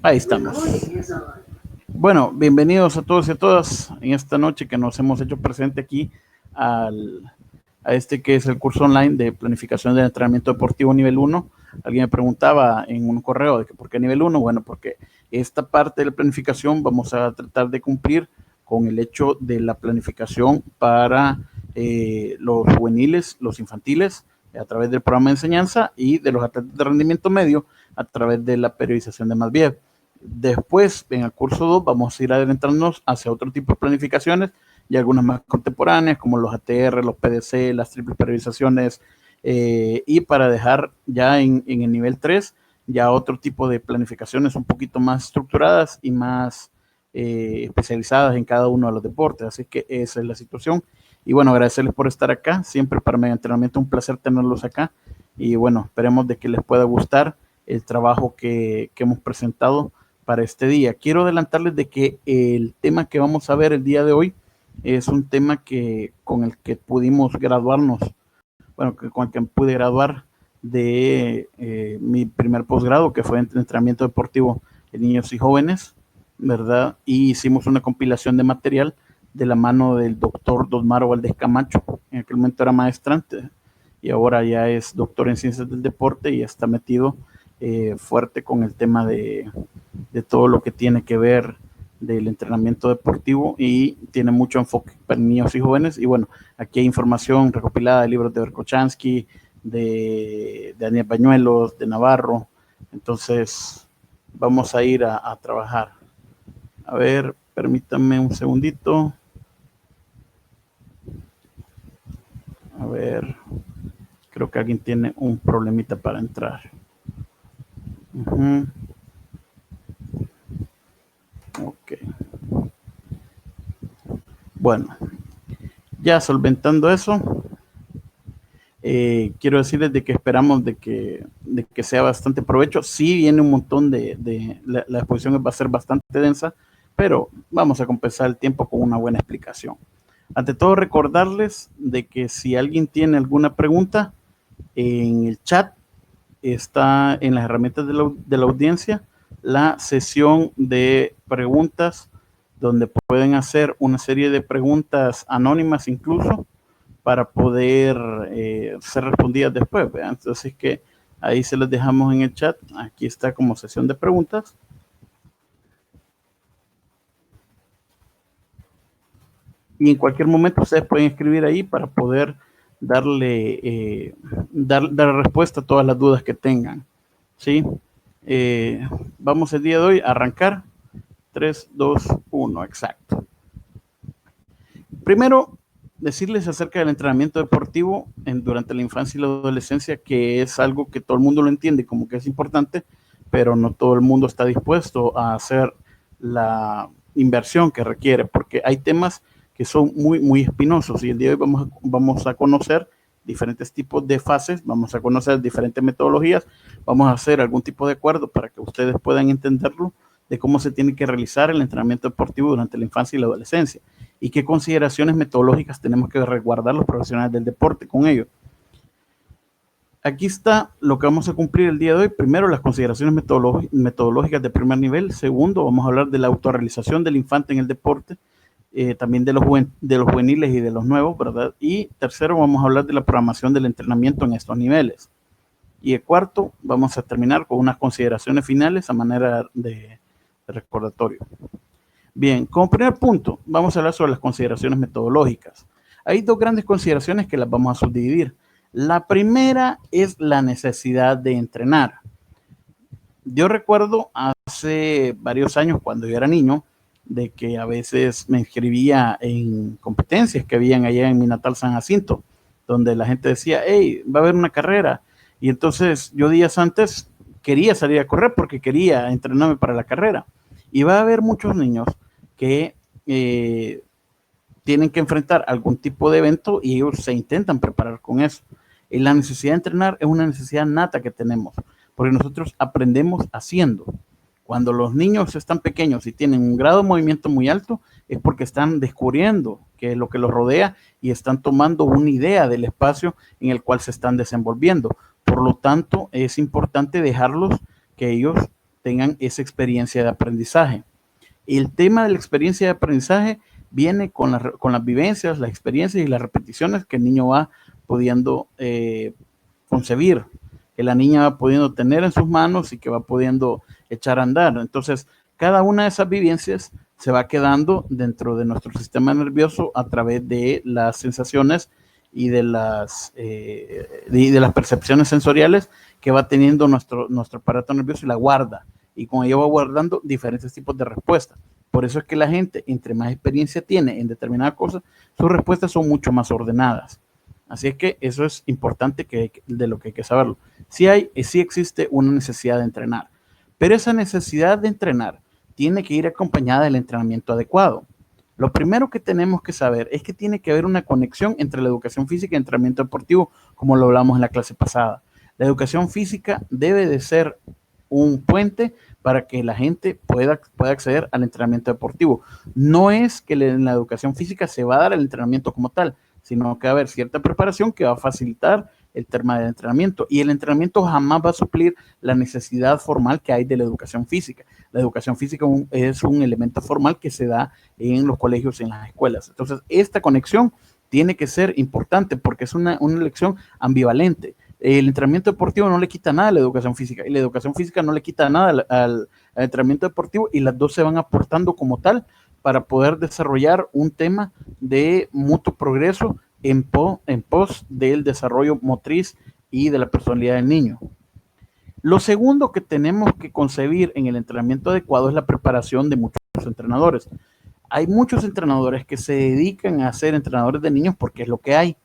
Ahí estamos. Bueno, bienvenidos a todos y a todas en esta noche que nos hemos hecho presente aquí a este que es el curso online de planificación del entrenamiento deportivo nivel 1. Alguien me preguntaba en un correo de que por qué nivel 1. Bueno, porque esta parte de la planificación vamos a tratar de cumplir con el hecho de la planificación para los juveniles, los infantiles, a través del programa de enseñanza, y de los atletas de rendimiento medio a través de la periodización de Masviev. Después, en el curso 2, vamos a ir adentrándonos hacia otro tipo de planificaciones y algunas más contemporáneas, como los ATR, los PDC, las triples periodizaciones, y para dejar ya en el nivel 3, ya otro tipo de planificaciones un poquito más estructuradas y más especializadas en cada uno de los deportes. Así que esa es la situación. Y bueno, agradecerles por estar acá. Siempre para mi entrenamiento un placer tenerlos acá. Y bueno, esperemos de que les pueda gustar el trabajo que hemos presentado para este día. Quiero adelantarles de que el tema que vamos a ver el día de hoy es un tema con el que pudimos graduarnos, bueno, con el que pude graduar de mi primer posgrado, que fue en entrenamiento deportivo de niños y jóvenes, ¿verdad? Y hicimos una compilación de material de la mano del doctor Dosmaro Valdés Camacho. En aquel momento era maestrante y ahora ya es doctor en ciencias del deporte y está metido fuerte con el tema de todo lo que tiene que ver del entrenamiento deportivo y tiene mucho enfoque para niños y jóvenes. Y bueno, aquí hay información recopilada de libros de Berkochansky, de Daniel Bañuelos, de Navarro. Entonces, vamos a ir a trabajar. A ver, permítanme un segundito. A ver, creo que alguien tiene un problemita para entrar. Ok. Bueno, ya solventando eso, quiero decirles de que esperamos de que sea bastante provecho. Sí viene un montón la exposición va a ser bastante densa, pero vamos a compensar el tiempo con una buena explicación. Ante todo, recordarles de que si alguien tiene alguna pregunta, en el chat está en las herramientas de la audiencia la sesión de preguntas, donde pueden hacer una serie de preguntas anónimas incluso para poder ser respondidas después. ¿Vean? Entonces que ahí se las dejamos en el chat. Aquí está como sesión de preguntas. Y en cualquier momento ustedes pueden escribir ahí para poder darle dar respuesta a todas las dudas que tengan. ¿Sí? Vamos el día de hoy a arrancar. 3, 2, 1, exacto. Primero, decirles acerca del entrenamiento deportivo durante la infancia y la adolescencia, que es algo que todo el mundo lo entiende como que es importante, pero no todo el mundo está dispuesto a hacer la inversión que requiere, porque hay temas que son muy, muy espinosos, y el día de hoy vamos a conocer diferentes tipos de fases, vamos a conocer diferentes metodologías, vamos a hacer algún tipo de acuerdo para que ustedes puedan entenderlo, de cómo se tiene que realizar el entrenamiento deportivo durante la infancia y la adolescencia y qué consideraciones metodológicas tenemos que resguardar los profesionales del deporte con ello. Aquí está lo que vamos a cumplir el día de hoy. Primero, las consideraciones metodológicas de primer nivel. Segundo, vamos a hablar de la autorrealización del infante en el deporte, también de los juveniles y de los nuevos, ¿verdad? Y tercero, vamos a hablar de la programación del entrenamiento en estos niveles. Y el cuarto, vamos a terminar con unas consideraciones finales a manera de recordatorio. Bien, como primer punto, vamos a hablar sobre las consideraciones metodológicas. Hay dos grandes consideraciones que las vamos a subdividir. La primera es la necesidad de entrenar. Yo recuerdo hace varios años, cuando yo era niño, de que a veces me inscribía en competencias que habían allá en mi natal San Jacinto, donde la gente decía, hey, va a haber una carrera. Y entonces yo días antes quería salir a correr porque quería entrenarme para la carrera. Y va a haber muchos niños que tienen que enfrentar algún tipo de evento y ellos se intentan preparar con eso. Y la necesidad de entrenar es una necesidad nata que tenemos, porque nosotros aprendemos haciendo. Cuando los niños están pequeños y tienen un grado de movimiento muy alto, es porque están descubriendo qué es lo que los rodea y están tomando una idea del espacio en el cual se están desenvolviendo. Por lo tanto, es importante dejarlos que ellos tengan esa experiencia de aprendizaje. El tema de la experiencia de aprendizaje viene con las vivencias, las experiencias y las repeticiones que el niño va pudiendo concebir, que la niña va pudiendo tener en sus manos y que va pudiendo echar a andar. Entonces, cada una de esas vivencias se va quedando dentro de nuestro sistema nervioso a través de las sensaciones y de las percepciones sensoriales que va teniendo nuestro aparato nervioso, y la guarda. Y con ello va guardando diferentes tipos de respuestas. Por eso es que la gente, entre más experiencia tiene en determinadas cosas, sus respuestas son mucho más ordenadas. Así es que eso es importante de lo que hay que saberlo. Sí existe una necesidad de entrenar, pero esa necesidad de entrenar tiene que ir acompañada del entrenamiento adecuado. Lo primero que tenemos que saber es que tiene que haber una conexión entre la educación física y el entrenamiento deportivo, como lo hablamos en la clase pasada. La educación física debe de ser un puente para que la gente pueda acceder al entrenamiento deportivo. No es que en la educación física se va a dar el entrenamiento como tal, sino que va a haber cierta preparación que va a facilitar el tema del entrenamiento, y el entrenamiento jamás va a suplir la necesidad formal que hay de la educación física. La educación física es un elemento formal que se da en los colegios y en las escuelas. Entonces, esta conexión tiene que ser importante porque es una lección ambivalente. El entrenamiento deportivo no le quita nada a la educación física, y la educación física no le quita nada al entrenamiento deportivo, y las dos se van aportando como tal para poder desarrollar un tema de mutuo progreso en pos del desarrollo motriz y de la personalidad del niño. Lo segundo que tenemos que concebir en el entrenamiento adecuado es la preparación de muchos entrenadores. Hay muchos entrenadores que se dedican a ser entrenadores de niños porque es lo que hay.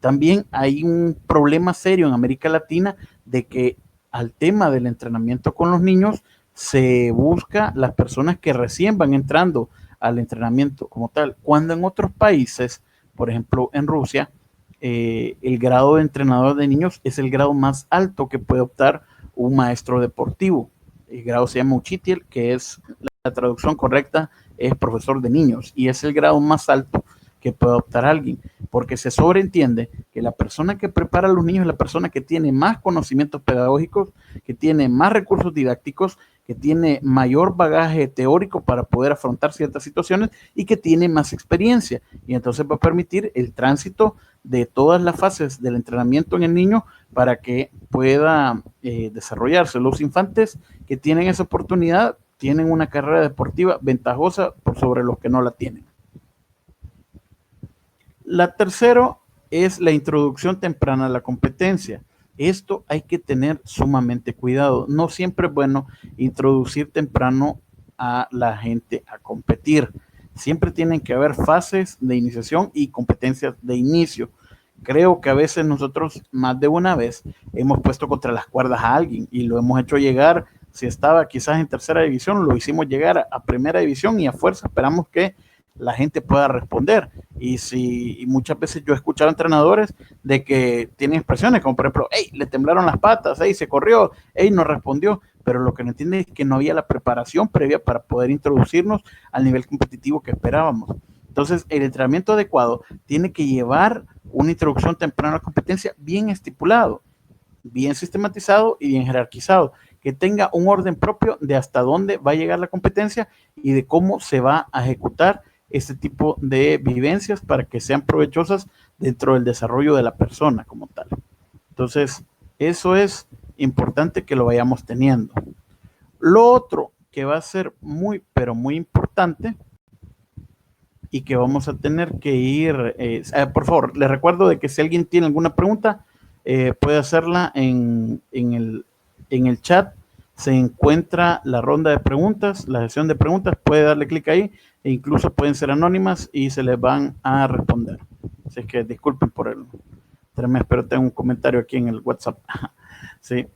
También hay un problema serio en América Latina de que al tema del entrenamiento con los niños se busca las personas que recién van entrando al entrenamiento como tal, cuando en otros países, por ejemplo en Rusia, el grado de entrenador de niños es el grado más alto que puede optar un maestro deportivo. El grado se llama Uchitel, que es la traducción correcta, es profesor de niños, y es el grado más alto que puede optar alguien, porque se sobreentiende que la persona que prepara a los niños es la persona que tiene más conocimientos pedagógicos, que tiene más recursos didácticos, que tiene mayor bagaje teórico para poder afrontar ciertas situaciones y que tiene más experiencia. Y entonces va a permitir el tránsito de todas las fases del entrenamiento en el niño para que pueda desarrollarse. Los infantes que tienen esa oportunidad tienen una carrera deportiva ventajosa por sobre los que no la tienen. La tercera es la introducción temprana a la competencia. Esto hay que tener sumamente cuidado. No siempre es bueno introducir temprano a la gente a competir. Siempre tienen que haber fases de iniciación y competencias de inicio. Creo que a veces nosotros más de una vez hemos puesto contra las cuerdas a alguien y lo hemos hecho llegar. Si estaba quizás en tercera división, lo hicimos llegar a primera división, y a fuerza esperamos que la gente pueda responder. Y muchas veces yo he escuchado entrenadores de que tienen expresiones como por ejemplo, hey, le temblaron las patas, hey, se corrió, hey, no respondió, pero lo que no entiende es que no había la preparación previa para poder introducirnos al nivel competitivo que esperábamos. Entonces, el entrenamiento adecuado tiene que llevar una introducción temprana a la competencia bien estipulado, bien sistematizado y bien jerarquizado, que tenga un orden propio de hasta dónde va a llegar la competencia y de cómo se va a ejecutar este tipo de vivencias para que sean provechosas dentro del desarrollo de la persona como tal. Entonces, eso es importante que lo vayamos teniendo. Lo otro que va a ser muy, pero muy importante y que vamos a tener que ir, por favor, les recuerdo de que si alguien tiene alguna pregunta, puede hacerla en el chat. Se encuentra la ronda de preguntas, la sesión de preguntas, puede darle clic ahí e incluso pueden ser anónimas y se les van a responder. Así es que disculpen por el tremendo, pero tengo un comentario aquí en el WhatsApp. Sí.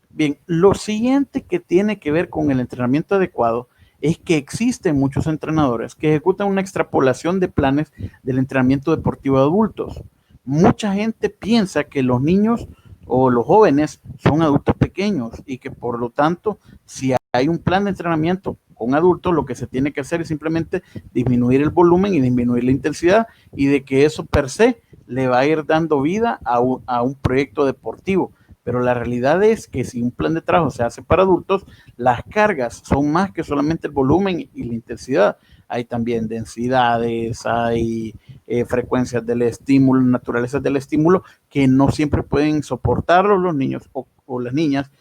Bien, lo siguiente que tiene que ver con el entrenamiento adecuado es que existen muchos entrenadores que ejecutan una extrapolación de planes del entrenamiento deportivo de adultos. Mucha gente piensa que los niños o los jóvenes son adultos pequeños y que por lo tanto, si hay un plan de entrenamiento con adultos, lo que se tiene que hacer es simplemente disminuir el volumen y disminuir la intensidad, y de que eso per se le va a ir dando vida a un proyecto deportivo. pero la realidad es que si un plan de trabajo se hace para adultos, las cargas son más que solamente el volumen y la intensidad. Hay también densidades, hay frecuencias del estímulo, naturalezas del estímulo que no siempre pueden soportarlo los niños o las niñas,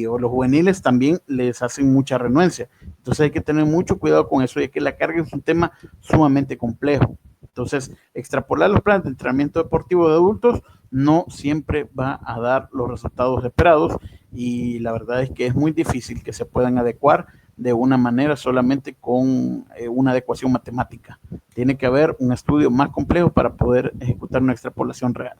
o los juveniles también les hacen mucha renuencia. Entonces hay que tener mucho cuidado con eso, ya que la carga es un tema sumamente complejo. Entonces, extrapolar los planes de entrenamiento deportivo de adultos no siempre va a dar los resultados esperados, y la verdad es que es muy difícil que se puedan adecuar de una manera solamente con una adecuación matemática. Tiene que haber un estudio más complejo para poder ejecutar una extrapolación real.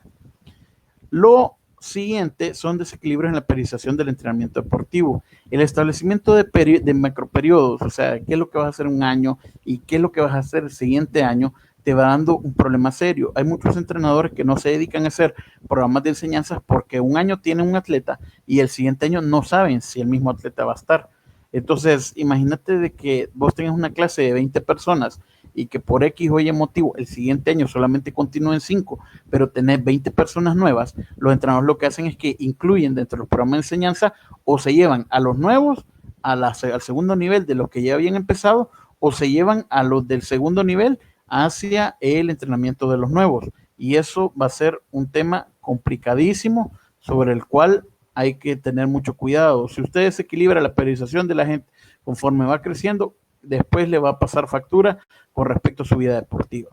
Lo siguiente son desequilibrios en la periodización del entrenamiento deportivo. El establecimiento de macroperiodos, o sea, qué es lo que vas a hacer un año y qué es lo que vas a hacer el siguiente año, te va dando un problema serio. Hay muchos entrenadores que no se dedican a hacer programas de enseñanza porque un año tienen un atleta y el siguiente año no saben si el mismo atleta va a estar. Entonces, imagínate de que vos tengas una clase de 20 personas y que por X o Y motivo el siguiente año solamente continúen 5, pero tenés 20 personas nuevas. Los entrenadores lo que hacen es que incluyen dentro del programa de enseñanza, o se llevan a los nuevos al segundo nivel de los que ya habían empezado, o se llevan a los del segundo nivel hacia el entrenamiento de los nuevos. Y eso va a ser un tema complicadísimo sobre el cual hay que tener mucho cuidado. Si usted desequilibra la periodización de la gente conforme va creciendo, después le va a pasar factura con respecto a su vida deportiva.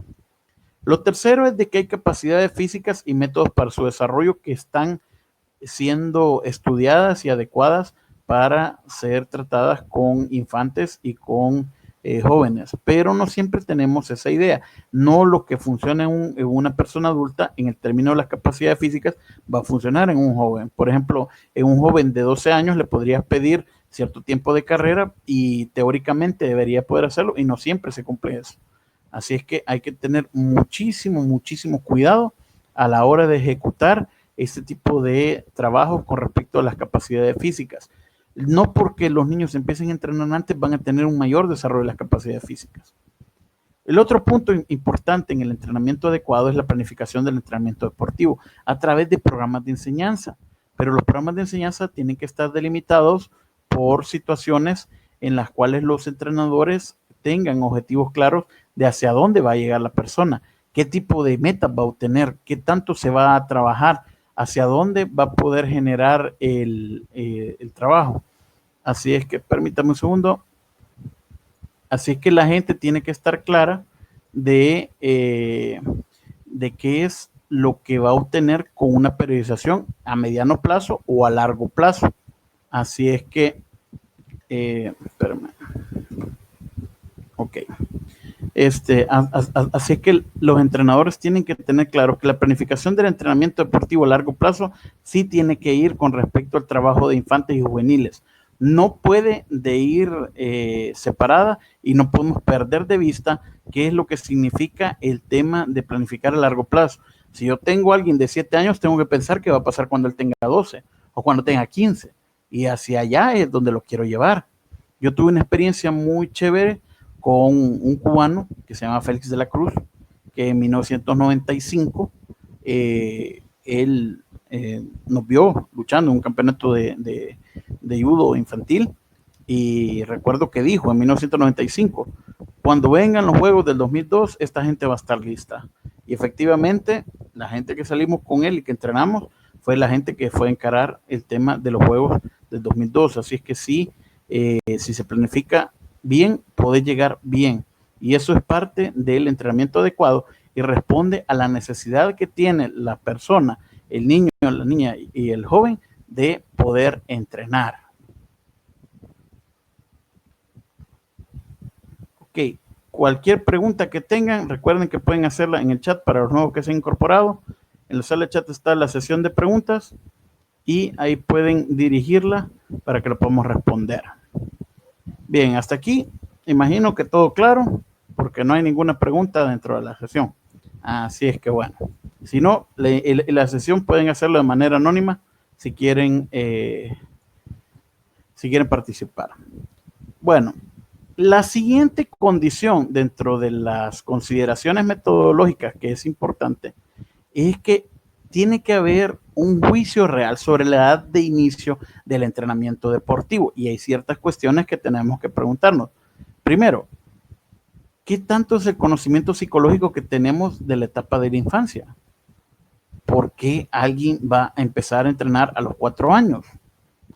Lo tercero es de que hay capacidades físicas y métodos para su desarrollo que están siendo estudiadas y adecuadas para ser tratadas con infantes y con jóvenes, pero no siempre tenemos esa idea. No lo que funciona en una persona adulta en el término de las capacidades físicas va a funcionar en un joven. Por ejemplo, en un joven de 12 años le podrías pedir cierto tiempo de carrera y teóricamente debería poder hacerlo, y no siempre se cumple eso. Así es que hay que tener muchísimo cuidado a la hora de ejecutar este tipo de trabajo con respecto a las capacidades físicas. No porque los niños empiecen a entrenar antes van a tener un mayor desarrollo de las capacidades físicas. El otro punto importante en el entrenamiento adecuado es la planificación del entrenamiento deportivo a través de programas de enseñanza. Pero los programas de enseñanza tienen que estar delimitados por situaciones en las cuales los entrenadores tengan objetivos claros de hacia dónde va a llegar la persona, qué tipo de metas va a obtener, qué tanto se va a trabajar, hacia dónde va a poder generar el trabajo. Así es que, permítame un segundo. Así es que la gente tiene que estar clara de qué es lo que va a obtener con una periodización a mediano plazo o a largo plazo. Así es que, espérame. Ok. Así es que los entrenadores tienen que tener claro que la planificación del entrenamiento deportivo a largo plazo sí tiene que ir con respecto al trabajo de infantes y juveniles. No puede de ir separada, y no podemos perder de vista qué es lo que significa el tema de planificar a largo plazo. Si yo tengo a alguien de 7 años, tengo que pensar qué va a pasar cuando él tenga 12 o cuando tenga 15, y hacia allá es donde lo quiero llevar. Yo tuve una experiencia muy chévere con un cubano que se llama Félix de la Cruz, que en 1995 él nos vio luchando en un campeonato de judo infantil, y recuerdo que dijo en 1995, cuando vengan los Juegos del 2002, esta gente va a estar lista. Y efectivamente, la gente que salimos con él y que entrenamos fue la gente que fue a encarar el tema de los Juegos del 2002. Así es que sí, si se planifica bien, puede llegar bien. Y eso es parte del entrenamiento adecuado y responde a la necesidad que tiene la persona, el niño, la niña y el joven, de poder entrenar. Ok, cualquier pregunta que tengan, recuerden que pueden hacerla en el chat para los nuevos que se han incorporado. En la sala de chat está la sesión de preguntas y ahí pueden dirigirla para que lo podamos responder. Bien, hasta aquí imagino que todo claro, porque no hay ninguna pregunta dentro de la sesión. Así es que bueno, si no, la sesión pueden hacerlo de manera anónima si quieren participar. Bueno, la siguiente condición dentro de las consideraciones metodológicas que es importante es que tiene que haber un juicio real sobre la edad de inicio del entrenamiento deportivo. Y hay ciertas cuestiones que tenemos que preguntarnos. Primero, ¿qué tanto es el conocimiento psicológico que tenemos de la etapa de la infancia? ¿Por qué alguien va a empezar a entrenar a los 4 años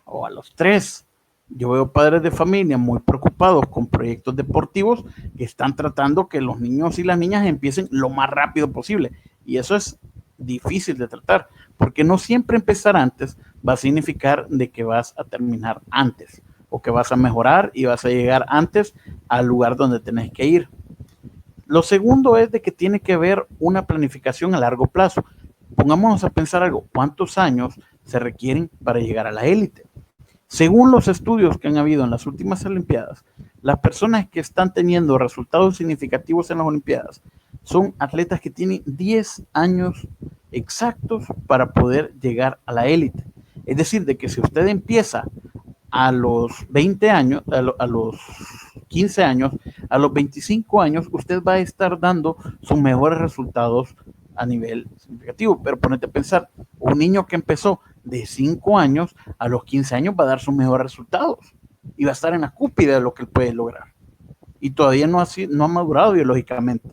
o a los 3? Yo veo padres de familia muy preocupados con proyectos deportivos que están tratando que los niños y las niñas empiecen lo más rápido posible. Y eso es difícil de tratar, porque no siempre empezar antes va a significar de que vas a terminar antes o que vas a mejorar y vas a llegar antes al lugar donde tenés que ir. Lo segundo es de que tiene que haber una planificación a largo plazo. Pongámonos a pensar algo, ¿cuántos años se requieren para llegar a la élite? Según los estudios que han habido en las últimas Olimpiadas, las personas que están teniendo resultados significativos en las Olimpiadas son atletas que tienen 10 años exactos para poder llegar a la élite. Es decir, de que si usted empieza a los 20 años, a los 15 años, a los 25 años, usted va a estar dando sus mejores resultados a nivel significativo. Pero ponete a pensar, un niño que empezó de 5 años a los 15 años va a dar sus mejores resultados y va a estar en la cúspide de lo que él puede lograr. Y todavía no ha madurado biológicamente.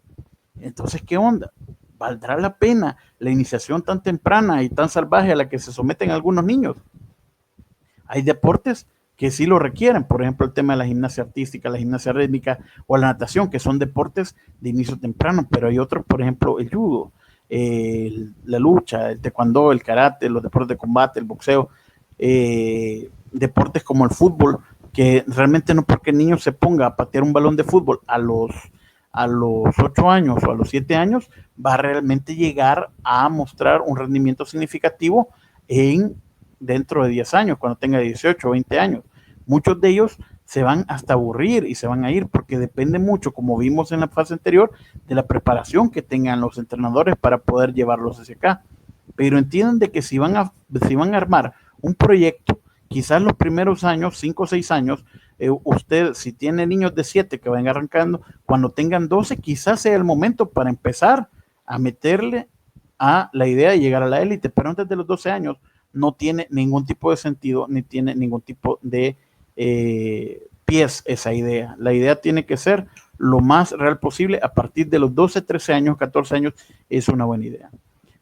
Entonces, ¿qué onda? ¿Valdrá la pena la iniciación tan temprana y tan salvaje a la que se someten algunos niños? Hay deportes que sí lo requieren, por ejemplo, el tema de la gimnasia artística, la gimnasia rítmica o la natación, que son deportes de inicio temprano, pero hay otros, por ejemplo, el judo, la lucha, el taekwondo, el karate, los deportes de combate, el boxeo, deportes como el fútbol, que realmente no porque el niño se ponga a patear un balón de fútbol a los 8 años o a los 7 años, va a realmente llegar a mostrar un rendimiento significativo dentro de 10 años, cuando tenga 18 o 20 años. Muchos de ellos se van hasta aburrir y se van a ir porque depende mucho, como vimos en la fase anterior, de la preparación que tengan los entrenadores para poder llevarlos hacia acá. Pero entiendan de que si van a armar un proyecto, quizás los primeros años, 5 o 6 años, usted, si tiene niños de 7 que van arrancando, cuando tengan 12, quizás sea el momento para empezar a meterle a la idea de llegar a la élite, pero antes de los 12 años no tiene ningún tipo de sentido, ni tiene ningún tipo de pies esa idea. La idea tiene que ser lo más real posible a partir de los 12, 13 años, 14 años, es una buena idea.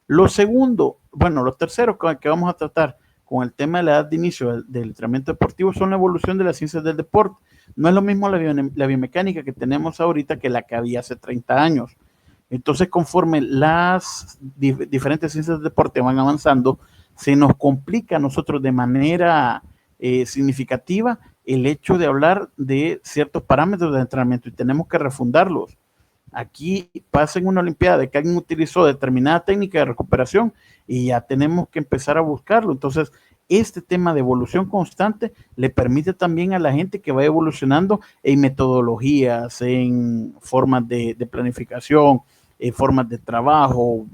Lo tercero que vamos a tratar con el tema de la edad de inicio del entrenamiento deportivo son la evolución de las ciencias del deporte. No es lo mismo la biomecánica que tenemos ahorita que la que había hace 30 años. Entonces, conforme las diferentes ciencias del deporte van avanzando, se nos complica a nosotros de manera significativa el hecho de hablar de ciertos parámetros de entrenamiento y tenemos que refundarlos. Aquí pasa en una olimpiada de que alguien utilizó determinada técnica de recuperación y ya tenemos que empezar a buscarlo. Entonces, este tema de evolución constante le permite también a la gente que va evolucionando en metodologías, en formas de planificación, formas de trabajo,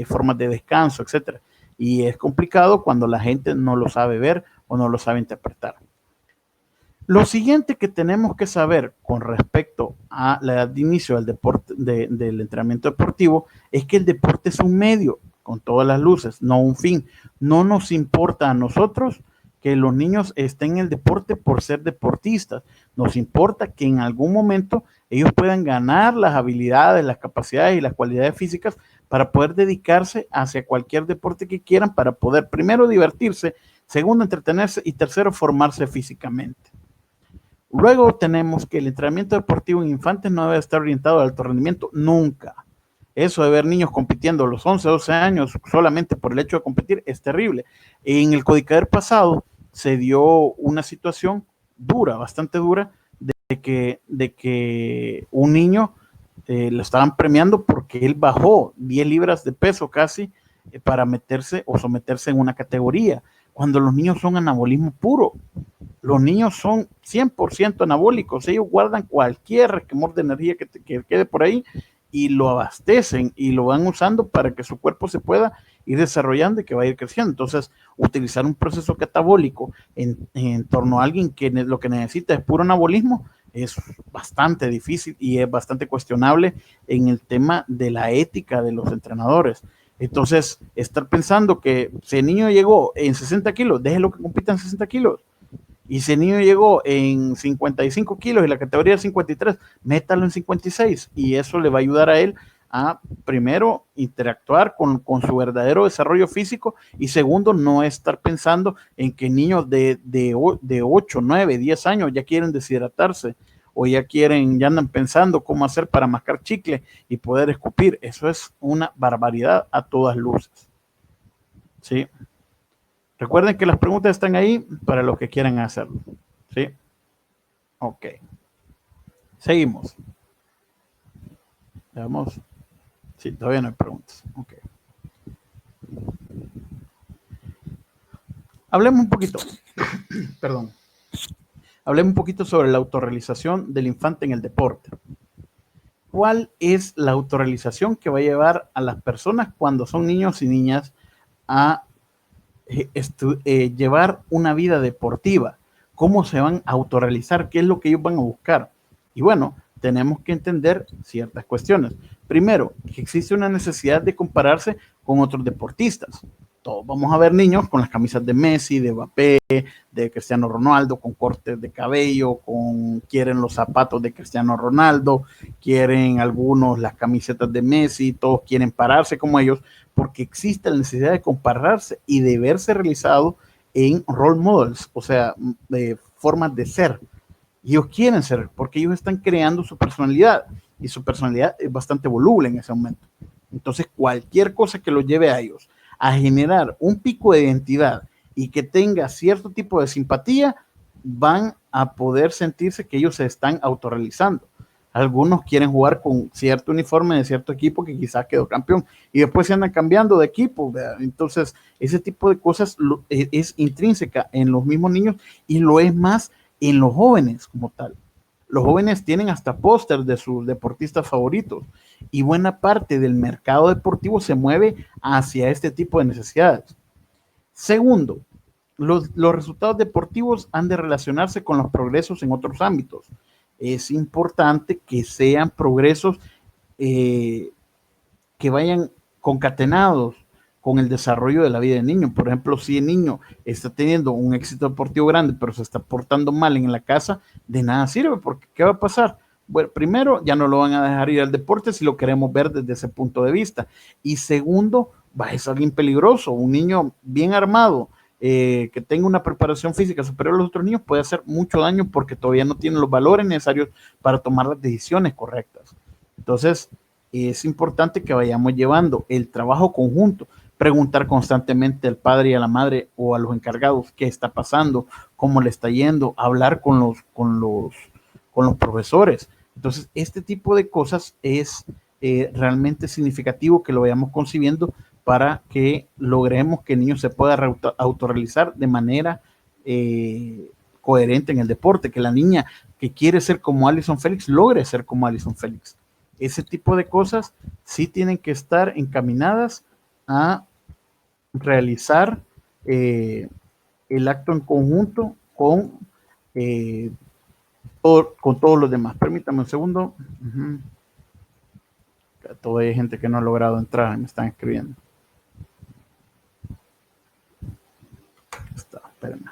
formas de descanso, etcétera. Y es complicado cuando la gente no lo sabe ver o no lo sabe interpretar. Lo siguiente que tenemos que saber con respecto a la edad de inicio del deporte, del entrenamiento deportivo, es que el deporte es un medio con todas las luces, no un fin. No nos importa a nosotros que los niños estén en el deporte por ser deportistas. Nos importa que en algún momento ellos puedan ganar las habilidades, las capacidades y las cualidades físicas para poder dedicarse hacia cualquier deporte que quieran, para poder primero divertirse, segundo entretenerse y tercero formarse físicamente. Luego tenemos que el entrenamiento deportivo en infantes no debe estar orientado al alto rendimiento nunca. Eso de ver niños compitiendo a los 11, 12 años solamente por el hecho de competir es terrible. En el Codicader pasado se dio una situación dura, bastante dura, de que un niño lo estaban premiando porque él bajó 10 libras de peso casi para meterse o someterse en una categoría, cuando los niños son anabolismo puro. Los niños son 100% anabólicos, ellos guardan cualquier requemor de energía que quede por ahí y lo abastecen y lo van usando para que su cuerpo se pueda ir desarrollando y que vaya creciendo. Entonces, utilizar un proceso catabólico en torno a alguien que lo que necesita es puro anabolismo es bastante difícil y es bastante cuestionable en el tema de la ética de los entrenadores. Entonces, estar pensando que si el niño llegó en 60 kilos, déjelo que compita en 60 kilos. Y si el niño llegó en 55 kilos y la categoría es 53, métalo en 56. Y eso le va a ayudar a él a, primero, interactuar con su verdadero desarrollo físico, y segundo, no estar pensando en que niños de 8, 9, 10 años ya quieren deshidratarse o ya andan pensando cómo hacer para mascar chicle y poder escupir. Eso es una barbaridad a todas luces. ¿Sí? Recuerden que las preguntas están ahí para los que quieran hacerlo. ¿Sí? Ok. Seguimos. Veamos. Sí, todavía no hay preguntas. Ok. Hablemos un poquito. Perdón. Hablemos un poquito sobre la autorrealización del infante en el deporte. ¿Cuál es la autorrealización que va a llevar a las personas cuando son niños y niñas a llevar una vida deportiva? ¿Cómo se van a autorrealizar? ¿Qué es lo que ellos van a buscar? Y bueno, tenemos que entender ciertas cuestiones. Primero, que existe una necesidad de compararse con otros deportistas. Todos vamos a ver niños con las camisas de Messi, de Mbappé, de Cristiano Ronaldo, con cortes de cabello, quieren los zapatos de Cristiano Ronaldo, quieren algunos las camisetas de Messi, todos quieren pararse como ellos, porque existe la necesidad de compararse y de verse realizado en role models, o sea, de formas de ser. Y ellos quieren ser, porque ellos están creando su personalidad, y su personalidad es bastante voluble en ese momento. Entonces, cualquier cosa que los lleve a ellos a generar un pico de identidad y que tenga cierto tipo de simpatía, van a poder sentirse que ellos se están autorrealizando. Algunos quieren jugar con cierto uniforme de cierto equipo que quizás quedó campeón y después se andan cambiando de equipo, ¿verdad? Entonces, ese tipo de cosas es intrínseca en los mismos niños y lo es más en los jóvenes como tal. Los jóvenes tienen hasta pósters de sus deportistas favoritos y buena parte del mercado deportivo se mueve hacia este tipo de necesidades. Segundo, los resultados deportivos han de relacionarse con los progresos en otros ámbitos. Es importante que sean progresos que vayan concatenados con el desarrollo de la vida del niño. Por ejemplo, si el niño está teniendo un éxito deportivo grande, pero se está portando mal en la casa, de nada sirve, porque ¿qué va a pasar? Bueno, primero, ya no lo van a dejar ir al deporte si lo queremos ver desde ese punto de vista. Y segundo, va a ser alguien peligroso. Un niño bien armado, que tenga una preparación física superior a los otros niños, puede hacer mucho daño porque todavía no tiene los valores necesarios para tomar las decisiones correctas. Entonces, es importante que vayamos llevando el trabajo conjunto, preguntar constantemente al padre y a la madre o a los encargados qué está pasando, cómo le está yendo, hablar con los profesores. Entonces, este tipo de cosas es realmente significativo que lo vayamos concibiendo para que logremos que el niño se pueda autorrealizar de manera coherente en el deporte, que la niña que quiere ser como Allyson Félix logre ser como Allyson Félix. Ese tipo de cosas sí tienen que estar encaminadas a realizar el acto en conjunto con todos los demás. Permítame un segundo. Todavía hay gente que no ha logrado entrar, me están escribiendo. Espérame.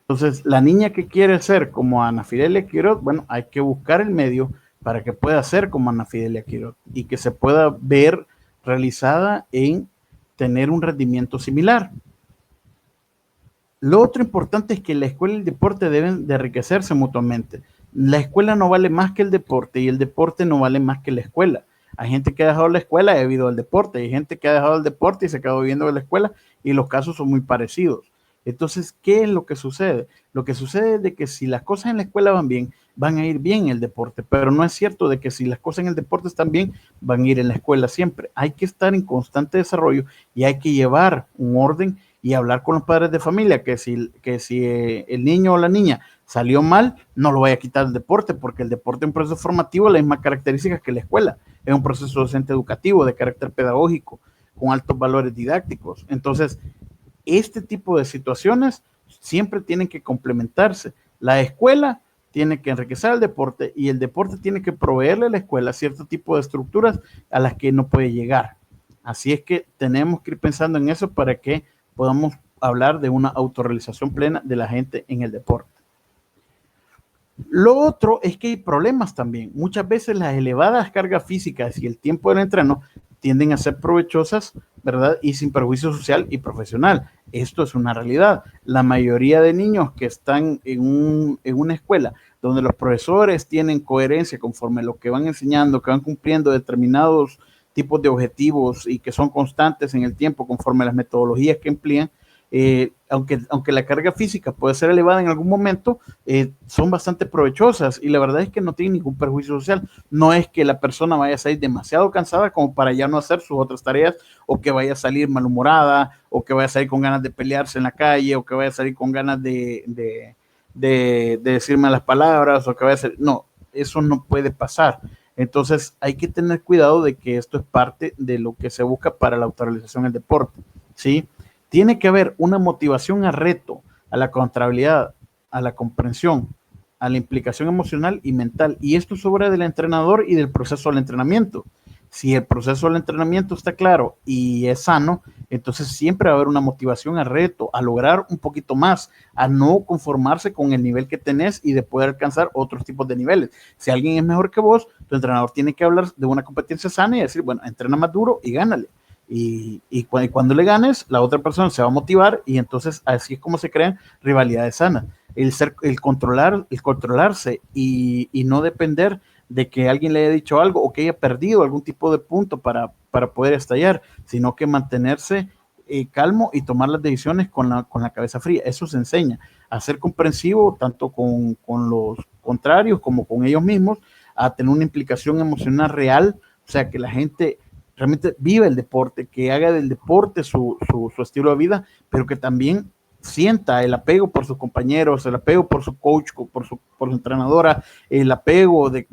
Entonces, la niña que quiere ser como Ana Fidelia Quirot, bueno, hay que buscar el medio para que pueda ser como Ana Fidelia Quirot y que se pueda ver realizada en tener un rendimiento similar. Lo otro importante es que la escuela y el deporte deben de enriquecerse mutuamente. La escuela no vale más que el deporte y el deporte no vale más que la escuela. Hay gente que ha dejado la escuela debido al deporte, hay gente que ha dejado el deporte y se quedó viviendo en la escuela y los casos son muy parecidos. Entonces, ¿qué es lo que sucede? Lo que sucede es de que si las cosas en la escuela van bien, van a ir bien en el deporte, pero no es cierto de que si las cosas en el deporte están bien, van a ir en la escuela siempre. Hay que estar en constante desarrollo y hay que llevar un orden y hablar con los padres de familia que si el niño o la niña salió mal, no lo vaya a quitar el deporte, porque el deporte es un proceso formativo de las mismas características que la escuela. Es un proceso docente educativo de carácter pedagógico, con altos valores didácticos. Entonces, este tipo de situaciones siempre tienen que complementarse. La escuela tiene que enriquecer el deporte y el deporte tiene que proveerle a la escuela cierto tipo de estructuras a las que no puede llegar. Así es que tenemos que ir pensando en eso para que podamos hablar de una autorrealización plena de la gente en el deporte. Lo otro es que hay problemas también. Muchas veces las elevadas cargas físicas y el tiempo del entreno tienden a ser provechosas, ¿verdad? Y sin perjuicio social y profesional. Esto es una realidad. La mayoría de niños que están en una escuela donde los profesores tienen coherencia conforme lo que van enseñando, que van cumpliendo determinados tipos de objetivos y que son constantes en el tiempo conforme a las metodologías que emplean, aunque la carga física puede ser elevada en algún momento, son bastante provechosas y la verdad es que no tienen ningún perjuicio social. No es que la persona vaya a salir demasiado cansada como para ya no hacer sus otras tareas, o que vaya a salir malhumorada, o que vaya a salir con ganas de pelearse en la calle, o que vaya a salir con ganas de decir malas palabras, o que vaya a salir... No, eso no puede pasar. Entonces hay que tener cuidado de que esto es parte de lo que se busca para la autorrealización del deporte, ¿sí? Tiene que haber una motivación al reto, a la contabilidad, a la comprensión, a la implicación emocional y mental. Y esto es obra del entrenador y del proceso del entrenamiento. Si el proceso del entrenamiento está claro y es sano, entonces siempre va a haber una motivación al reto, a lograr un poquito más, a no conformarse con el nivel que tenés y de poder alcanzar otros tipos de niveles. Si alguien es mejor que vos, tu entrenador tiene que hablar de una competencia sana y decir, bueno, entrena más duro y gánale. Y cuando le ganes, la otra persona se va a motivar y entonces así es como se crean rivalidades sanas. El controlarse y no depender de que alguien le haya dicho algo o que haya perdido algún tipo de punto para poder estallar, sino que mantenerse calmo y tomar las decisiones con la cabeza fría. Eso se enseña a ser comprensivo tanto con los contrarios como con ellos mismos, a tener una implicación emocional real, o sea, que la gente realmente viva el deporte, que haga del deporte su estilo de vida, pero que también sienta el apego por sus compañeros, el apego por su coach, por su entrenadora, el apego de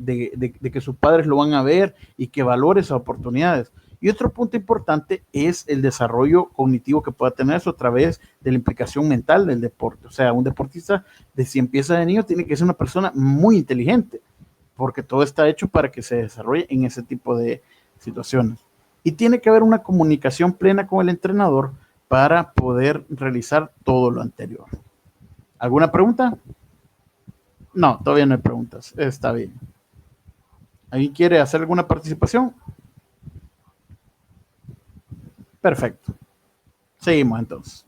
que sus padres lo van a ver y que valore esas oportunidades. Y otro punto importante es el desarrollo cognitivo que pueda tener eso a través de la implicación mental del deporte. O sea, un deportista, si empieza de niño, tiene que ser una persona muy inteligente, porque todo está hecho para que se desarrolle en ese tipo de situaciones. Y tiene que haber una comunicación plena con el entrenador para poder realizar todo lo anterior. ¿Alguna pregunta? No, todavía no hay preguntas. Está bien. ¿Alguien quiere hacer alguna participación? Perfecto. Seguimos entonces.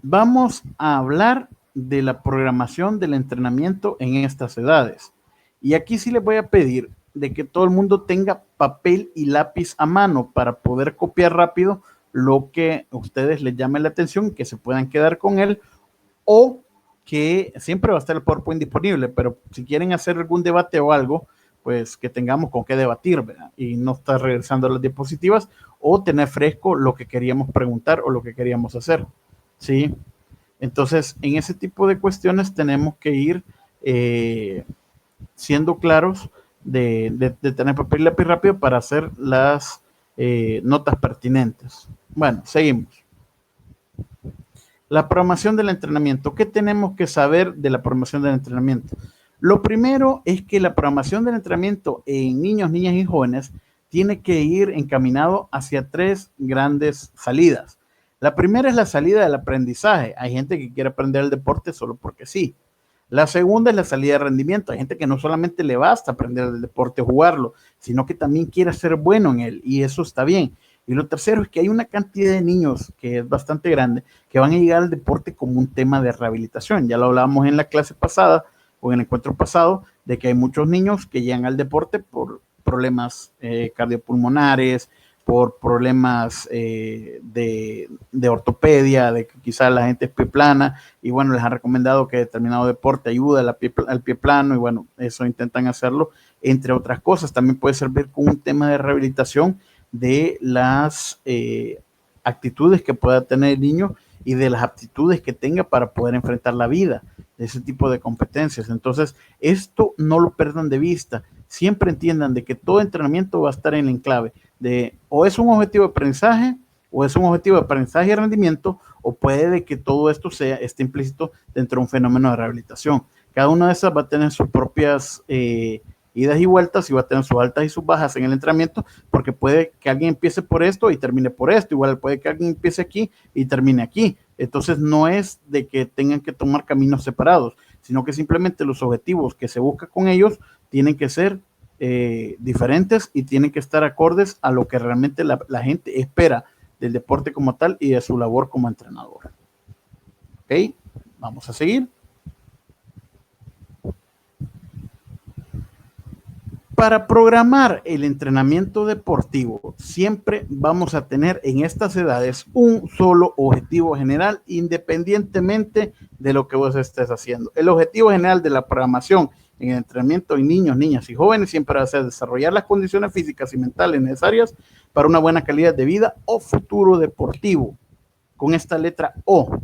Vamos a hablar de la programación del entrenamiento en estas edades. Y aquí sí les voy a pedir de que todo el mundo tenga papel y lápiz a mano para poder copiar rápido lo que a ustedes les llame la atención, que se puedan quedar con él, o que siempre va a estar el PowerPoint disponible, pero si quieren hacer algún debate o algo, pues que tengamos con qué debatir, ¿verdad? Y no estar regresando a las diapositivas, o tener fresco lo que queríamos preguntar o lo que queríamos hacer, ¿sí? Entonces, en ese tipo de cuestiones tenemos que ir siendo claros de tener papel y lápiz rápido para hacer las notas pertinentes. Bueno, seguimos. La programación del entrenamiento. ¿Qué tenemos que saber de la programación del entrenamiento? Lo primero es que la programación del entrenamiento en niños, niñas y jóvenes tiene que ir encaminado hacia tres grandes salidas. La primera es la salida del aprendizaje. Hay gente que quiere aprender el deporte solo porque sí. La segunda es la salida de rendimiento. Hay gente que no solamente le basta aprender el deporte, jugarlo, sino que también quiere ser bueno en él y eso está bien. Y lo tercero es que hay una cantidad de niños que es bastante grande que van a llegar al deporte como un tema de rehabilitación. Ya lo hablábamos en la clase pasada o en el encuentro pasado, de que hay muchos niños que llegan al deporte problemas cardiopulmonares, por problemas de ortopedia, de que quizás la gente es pie plana, y bueno, les han recomendado que determinado deporte ayuda al pie plano, y bueno, eso intentan hacerlo, entre otras cosas. También puede servir como un tema de rehabilitación de las actitudes que pueda tener el niño y de las aptitudes que tenga para poder enfrentar la vida, de ese tipo de competencias. Entonces, esto no lo pierdan de vista. Siempre entiendan de que todo entrenamiento va a estar en el enclave de o es un objetivo de aprendizaje o es un objetivo de aprendizaje y rendimiento, o puede de que todo esto esté implícito dentro de un fenómeno de rehabilitación. Cada una de esas va a tener sus propias idas y vueltas y va a tener sus altas y sus bajas en el entrenamiento, porque puede que alguien empiece por esto y termine por esto, igual puede que alguien empiece aquí y termine aquí. Entonces no es de que tengan que tomar caminos separados, sino que simplemente los objetivos que se busca con ellos tienen que ser diferentes y tienen que estar acordes a lo que realmente la gente espera del deporte como tal y de su labor como entrenador. Ok, vamos a seguir. Para programar el entrenamiento deportivo, siempre vamos a tener en estas edades un solo objetivo general, independientemente de lo que vos estés haciendo. El objetivo general de la programación en el entrenamiento en niños, niñas y jóvenes siempre va a ser desarrollar las condiciones físicas y mentales necesarias para una buena calidad de vida o futuro deportivo, con esta letra O,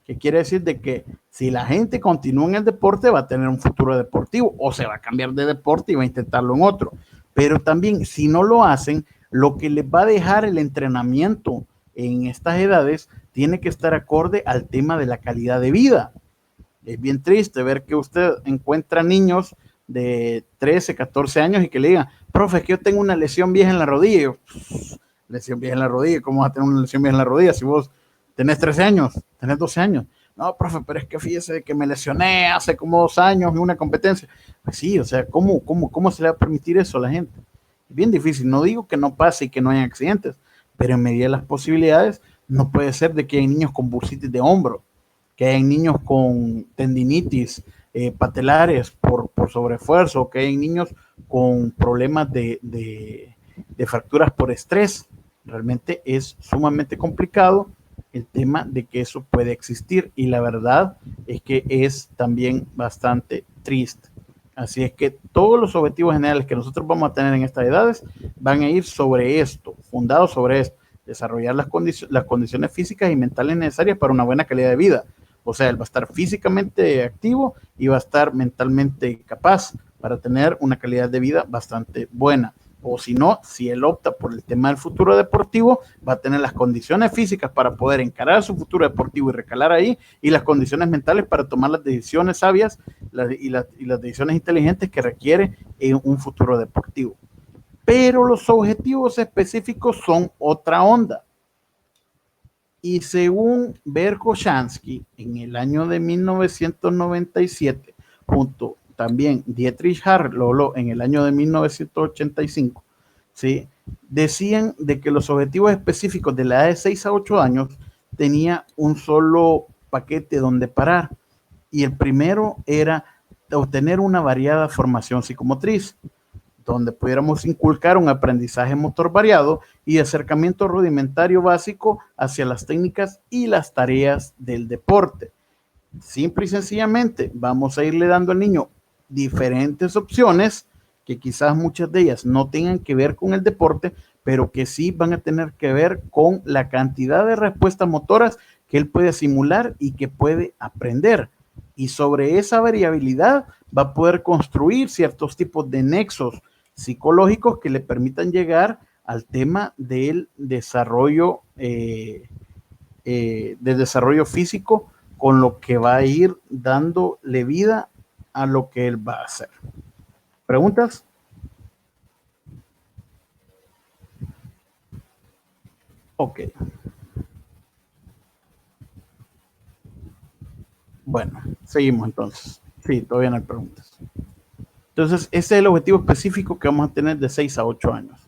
que quiere decir de que si la gente continúa en el deporte va a tener un futuro deportivo o se va a cambiar de deporte y va a intentarlo en otro. Pero también si no lo hacen, lo que les va a dejar el entrenamiento en estas edades tiene que estar acorde al tema de la calidad de vida. Es bien triste ver que usted encuentra niños de 13, 14 años y que le digan, profe, es que yo tengo una lesión vieja en la rodilla. Y yo, lesión vieja en la rodilla, ¿cómo vas a tener una lesión vieja en la rodilla si vos tenés 13 años, tenés 12 años? No, profe, pero es que fíjese que me lesioné hace como 2 años en una competencia. Pues sí, o sea, ¿cómo se le va a permitir eso a la gente? Es bien difícil. No digo que no pase y que no haya accidentes, pero en medida de las posibilidades, no puede ser de que hay niños con bursitis de hombro, que hay niños con tendinitis patelares por sobreesfuerzo, que hay niños con problemas de fracturas por estrés. Realmente es sumamente complicado el tema de que eso puede existir y la verdad es que es también bastante triste. Así es que todos los objetivos generales que nosotros vamos a tener en estas edades van a ir sobre esto, fundados sobre esto, desarrollar las condiciones físicas y mentales necesarias para una buena calidad de vida. O sea, él va a estar físicamente activo y va a estar mentalmente capaz para tener una calidad de vida bastante buena. O si no, si él opta por el tema del futuro deportivo, va a tener las condiciones físicas para poder encarar su futuro deportivo y recalar ahí, y las condiciones mentales para tomar las decisiones sabias y las decisiones inteligentes que requiere en un futuro deportivo. Pero los objetivos específicos son otra onda. Y según Verkhoshansky, en el año de 1997, junto también Dietrich Harlow en el año de 1985, ¿sí? Decían de que los objetivos específicos de la edad de 6 a 8 años tenía un solo paquete donde parar. Y el primero era obtener una variada formación psicomotriz, donde pudiéramos inculcar un aprendizaje motor variado y acercamiento rudimentario básico hacia las técnicas y las tareas del deporte. Simple y sencillamente vamos a irle dando al niño diferentes opciones que quizás muchas de ellas no tengan que ver con el deporte, pero que sí van a tener que ver con la cantidad de respuestas motoras que él puede simular y que puede aprender. Y sobre esa variabilidad va a poder construir ciertos tipos de nexos psicológicos que le permitan llegar al tema del desarrollo, del desarrollo físico, con lo que va a ir dándole vida a lo que él va a hacer. ¿Preguntas? Ok. Bueno, seguimos entonces. Sí, todavía no hay preguntas. Entonces, ese es el objetivo específico que vamos a tener de 6 a 8 años.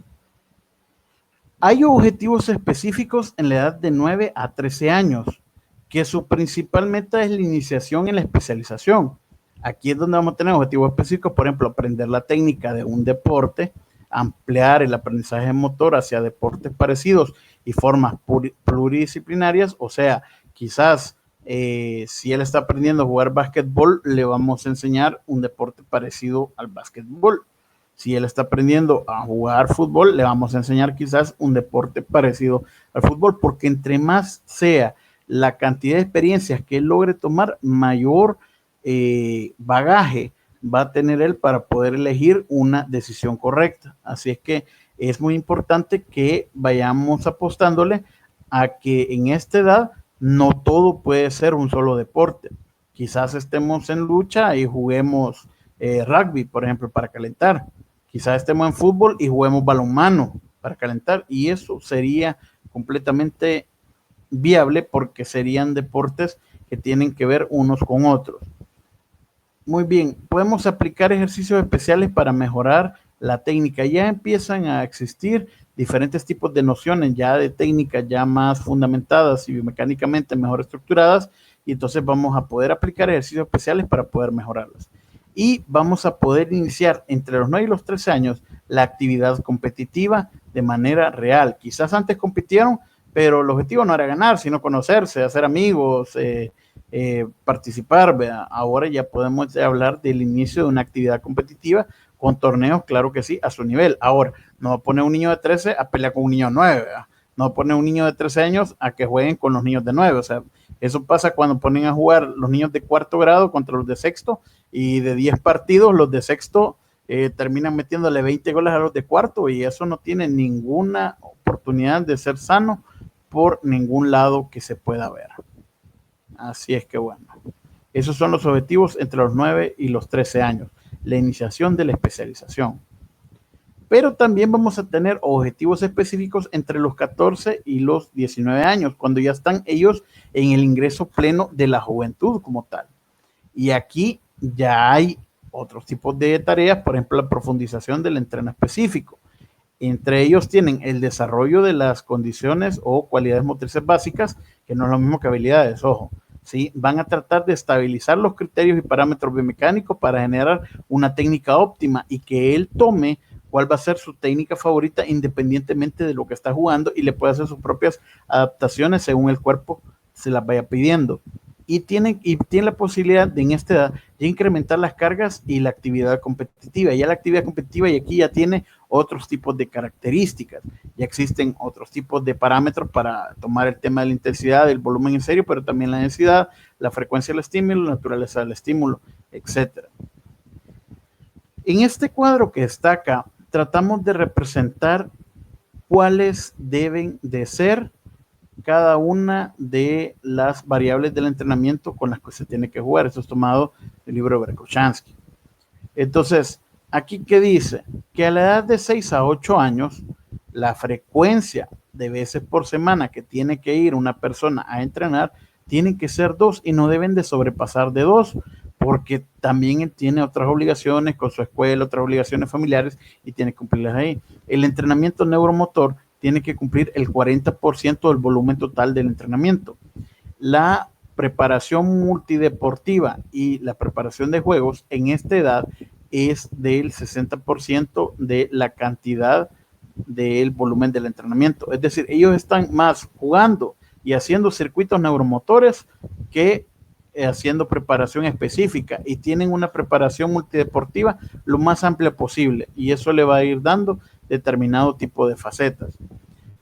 Hay objetivos específicos en la edad de 9 a 13 años, que su principal meta es la iniciación en la especialización. Aquí es donde vamos a tener objetivos específicos, por ejemplo, aprender la técnica de un deporte, ampliar el aprendizaje motor hacia deportes parecidos y formas pluridisciplinarias, o sea, quizás si él está aprendiendo a jugar básquetbol, le vamos a enseñar un deporte parecido al básquetbol. Si él está aprendiendo a jugar fútbol, le vamos a enseñar quizás un deporte parecido al fútbol, porque entre más sea la cantidad de experiencias que él logre tomar, mayor bagaje va a tener él para poder elegir una decisión correcta. Así es que es muy importante que vayamos apostándole a que en esta edad no todo puede ser un solo deporte. Quizás estemos en lucha y juguemos rugby, por ejemplo, para calentar. Quizás estemos en fútbol y juguemos balonmano para calentar. Y eso sería completamente viable porque serían deportes que tienen que ver unos con otros. Muy bien, podemos aplicar ejercicios especiales para mejorar la técnica. Ya empiezan a existir diferentes tipos de nociones ya de técnicas ya más fundamentadas y biomecánicamente mejor estructuradas, y entonces vamos a poder aplicar ejercicios especiales para poder mejorarlas. Y vamos a poder iniciar entre los 9 y los 13 años la actividad competitiva de manera real. Quizás antes compitieron, pero el objetivo no era ganar, sino conocerse, hacer amigos, participar. ¿Verdad? Ahora ya podemos hablar del inicio de una actividad competitiva con torneos, claro que sí, a su nivel. Ahora, no va a poner un niño de 13 a pelear con un niño de 9, ¿verdad? No va a poner un niño de 13 años a que jueguen con los niños de 9. O sea, eso pasa cuando ponen a jugar los niños de cuarto grado contra los de sexto, y de 10 partidos, los de sexto terminan metiéndole 20 goles a los de cuarto, y eso no tiene ninguna oportunidad de ser sano por ningún lado que se pueda ver. Así es que bueno, esos son los objetivos entre los 9 y los 13 años, la iniciación de la especialización. Pero también vamos a tener objetivos específicos entre los 14 y los 19 años, cuando ya están ellos en el ingreso pleno de la juventud como tal. Y aquí ya hay otros tipos de tareas, por ejemplo, la profundización del entreno específico. Entre ellos tienen el desarrollo de las condiciones o cualidades motrices básicas, que no es lo mismo que habilidades, ojo. ¿Sí? Van a tratar de estabilizar los criterios y parámetros biomecánicos para generar una técnica óptima y que él tome cuál va a ser su técnica favorita independientemente de lo que está jugando, y le puede hacer sus propias adaptaciones según el cuerpo se las vaya pidiendo. Y tiene la posibilidad de en esta edad de incrementar las cargas y la actividad competitiva. Ya la actividad competitiva y aquí ya tiene otros tipos de características. Ya existen otros tipos de parámetros para tomar el tema de la intensidad, del volumen en serio, pero también la densidad, la frecuencia del estímulo, la naturaleza del estímulo, etc. En este cuadro que está acá, tratamos de representar cuáles deben de ser cada una de las variables del entrenamiento con las que se tiene que jugar. Esto es tomado del libro de Verkhoshansky. Entonces, aquí que dice que a la edad de 6 a 8 años, la frecuencia de veces por semana que tiene que ir una persona a entrenar tienen que ser 2 y no deben de sobrepasar de 2, porque también él tiene otras obligaciones con su escuela, otras obligaciones familiares, y tiene que cumplirlas ahí. El entrenamiento neuromotor tiene que cumplir el 40% del volumen total del entrenamiento. La preparación multideportiva y la preparación de juegos en esta edad es del 60% de la cantidad del volumen del entrenamiento. Es decir, ellos están más jugando y haciendo circuitos neuromotores que haciendo preparación específica, y tienen una preparación multideportiva lo más amplia posible, y eso le va a ir dando determinado tipo de facetas.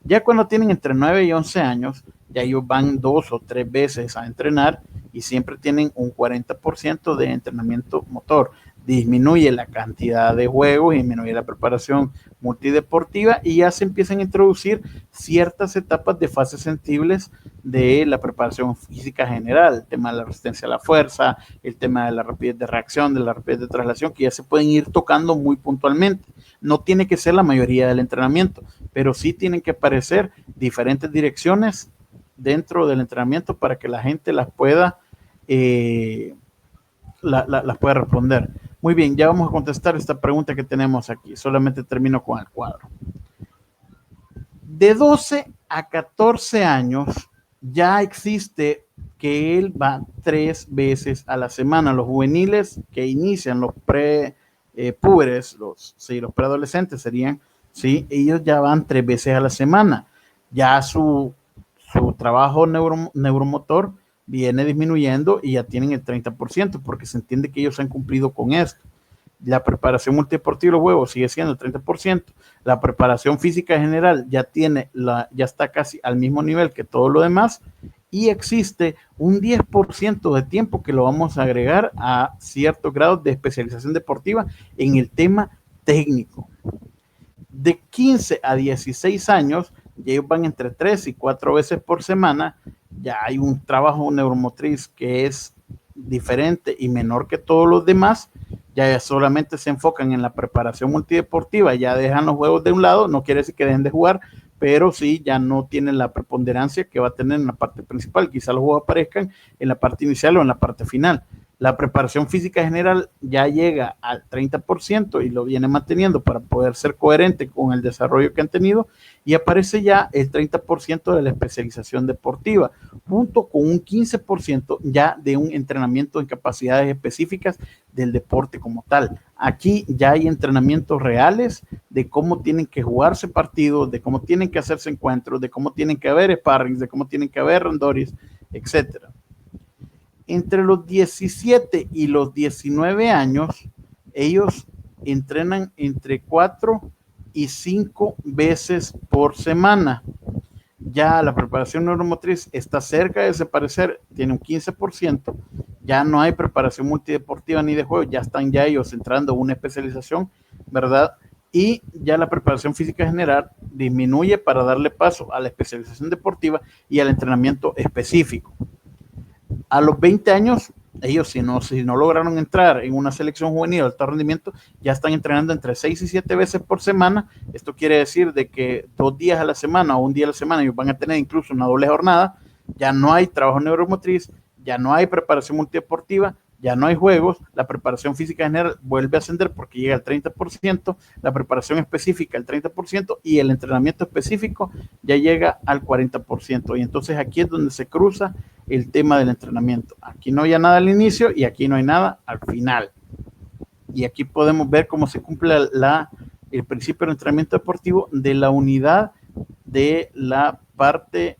Ya cuando tienen entre 9 y 11 años, ya ellos van 2 o 3 veces a entrenar y siempre tienen un 40% de entrenamiento motor. Disminuye la cantidad de juegos, disminuye la preparación multideportiva, y ya se empiezan a introducir ciertas etapas de fases sensibles de la preparación física general, el tema de la resistencia a la fuerza, el tema de la rapidez de reacción, de la rapidez de traslación, que ya se pueden ir tocando muy puntualmente. No tiene que ser la mayoría del entrenamiento, pero sí tienen que aparecer diferentes direcciones dentro del entrenamiento para que la gente las pueda las pueda responder. Muy bien, ya vamos a contestar esta pregunta que tenemos aquí. Solamente termino con el cuadro. De 12 a 14 años ya existe que él va 3 veces a la semana. Los juveniles que inician, los púberes, los preadolescentes serían, ¿sí? Ellos ya van 3 veces a la semana. Ya su trabajo neuromotor viene disminuyendo y ya tienen el 30%, porque se entiende que ellos han cumplido con esto. La preparación multideportiva de los huevos sigue siendo el 30%. La preparación física general ya está casi al mismo nivel que todo lo demás, y existe un 10% de tiempo que lo vamos a agregar a ciertos grados de especialización deportiva en el tema técnico. De 15 a 16 años y ellos van entre 3 y 4 veces por semana, ya hay un trabajo neuromotriz que es diferente y menor que todos los demás, ya solamente se enfocan en la preparación multideportiva, ya dejan los juegos de un lado, no quiere decir que dejen de jugar, pero sí ya no tienen la preponderancia que va a tener en la parte principal. Quizá los juegos aparezcan en la parte inicial o en la parte final. La preparación física general ya llega al 30% y lo viene manteniendo para poder ser coherente con el desarrollo que han tenido, y aparece ya el 30% de la especialización deportiva, junto con un 15% ya de un entrenamiento en capacidades específicas del deporte como tal. Aquí ya hay entrenamientos reales de cómo tienen que jugarse partidos, de cómo tienen que hacerse encuentros, de cómo tienen que haber sparrings, de cómo tienen que haber randoris, etcétera. Entre los 17 y los 19 años, ellos entrenan entre 4 y 5 veces por semana. Ya la preparación neuromotriz está cerca de desaparecer, tiene un 15%. Ya no hay preparación multideportiva ni de juego, ya están ya ellos entrando en una especialización, ¿verdad? Y ya la preparación física general disminuye para darle paso a la especialización deportiva y al entrenamiento específico. A los 20 años, ellos si no lograron entrar en una selección juvenil de alto rendimiento, ya están entrenando entre 6 y 7 veces por semana. Esto quiere decir de que 2 días a la semana o un día a la semana ellos van a tener incluso una doble jornada. Ya no hay trabajo neuromotriz, ya no hay preparación multideportiva, ya no hay juegos, la preparación física general vuelve a ascender porque llega al 30%, la preparación específica al 30% y el entrenamiento específico ya llega al 40%. Y entonces aquí es donde se cruza el tema del entrenamiento. Aquí no hay nada al inicio y aquí no hay nada al final. Y aquí podemos ver cómo se cumple el principio del entrenamiento deportivo de la unidad de la parte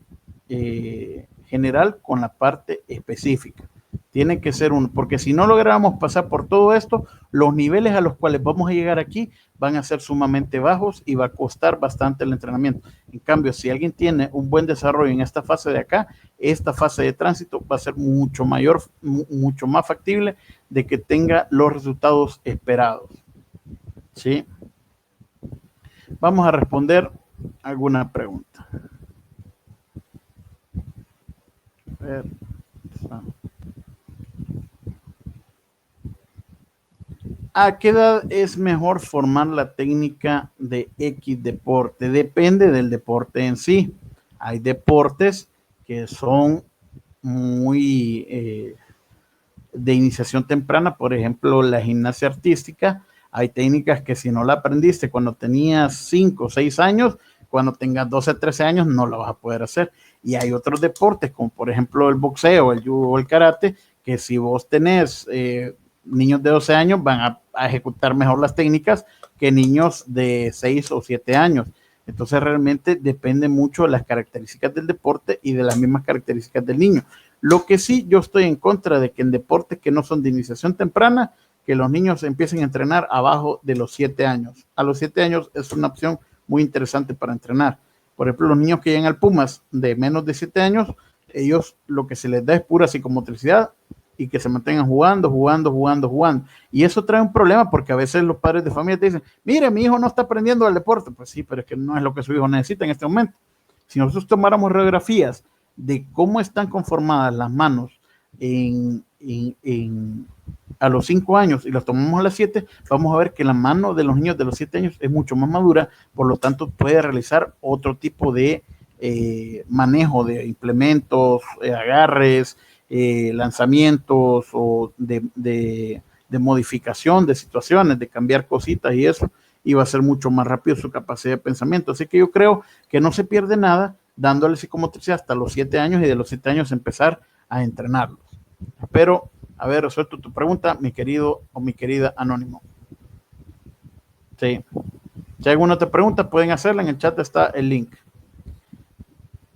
general con la parte específica. Tiene que ser uno, porque si no logramos pasar por todo esto, los niveles a los cuales vamos a llegar aquí van a ser sumamente bajos y va a costar bastante el entrenamiento. En cambio, si alguien tiene un buen desarrollo en esta fase de acá, esta fase de tránsito va a ser mucho más factible de que tenga los resultados esperados. ¿Sí? Vamos a responder alguna pregunta. A ver. ¿A qué edad es mejor formar la técnica de X deporte? Depende del deporte en sí. Hay deportes que son muy de iniciación temprana, por ejemplo, la gimnasia artística. Hay técnicas que si no la aprendiste cuando tenías 5 o 6 años, cuando tengas 12 13 años no la vas a poder hacer. Y hay otros deportes, como por ejemplo el boxeo, el judo o el karate, que si vos tenés niños de 12 años van a ejecutar mejor las técnicas que niños de 6 o 7 años. Entonces realmente depende mucho de las características del deporte y de las mismas características del niño. Lo que sí, yo estoy en contra de que en deportes que no son de iniciación temprana, que los niños empiecen a entrenar abajo de los 7 años. A los 7 años es una opción muy interesante para entrenar. Por ejemplo, los niños que llegan al Pumas de menos de 7 años, ellos lo que se les da es pura psicomotricidad y que se mantengan jugando. Y eso trae un problema porque a veces los padres de familia te dicen, mire, mi hijo no está aprendiendo el deporte. Pues sí, pero es que no es lo que su hijo necesita en este momento. Si nosotros tomáramos radiografías de cómo están conformadas las manos a los 5 años y las tomamos a las 7, vamos a ver que la mano de los niños de los 7 años es mucho más madura, por lo tanto puede realizar otro tipo de manejo de implementos, agarres, lanzamientos o de modificación de situaciones, de cambiar cositas y eso, y va a ser mucho más rápido su capacidad de pensamiento. Así que yo creo que no se pierde nada dándole psicomotricidad hasta los 7 años y de los 7 años empezar a entrenarlos. Espero haber resuelto tu pregunta, mi querido o mi querida Anónimo. Sí. Si hay alguna otra pregunta, pueden hacerla. En el chat está el link.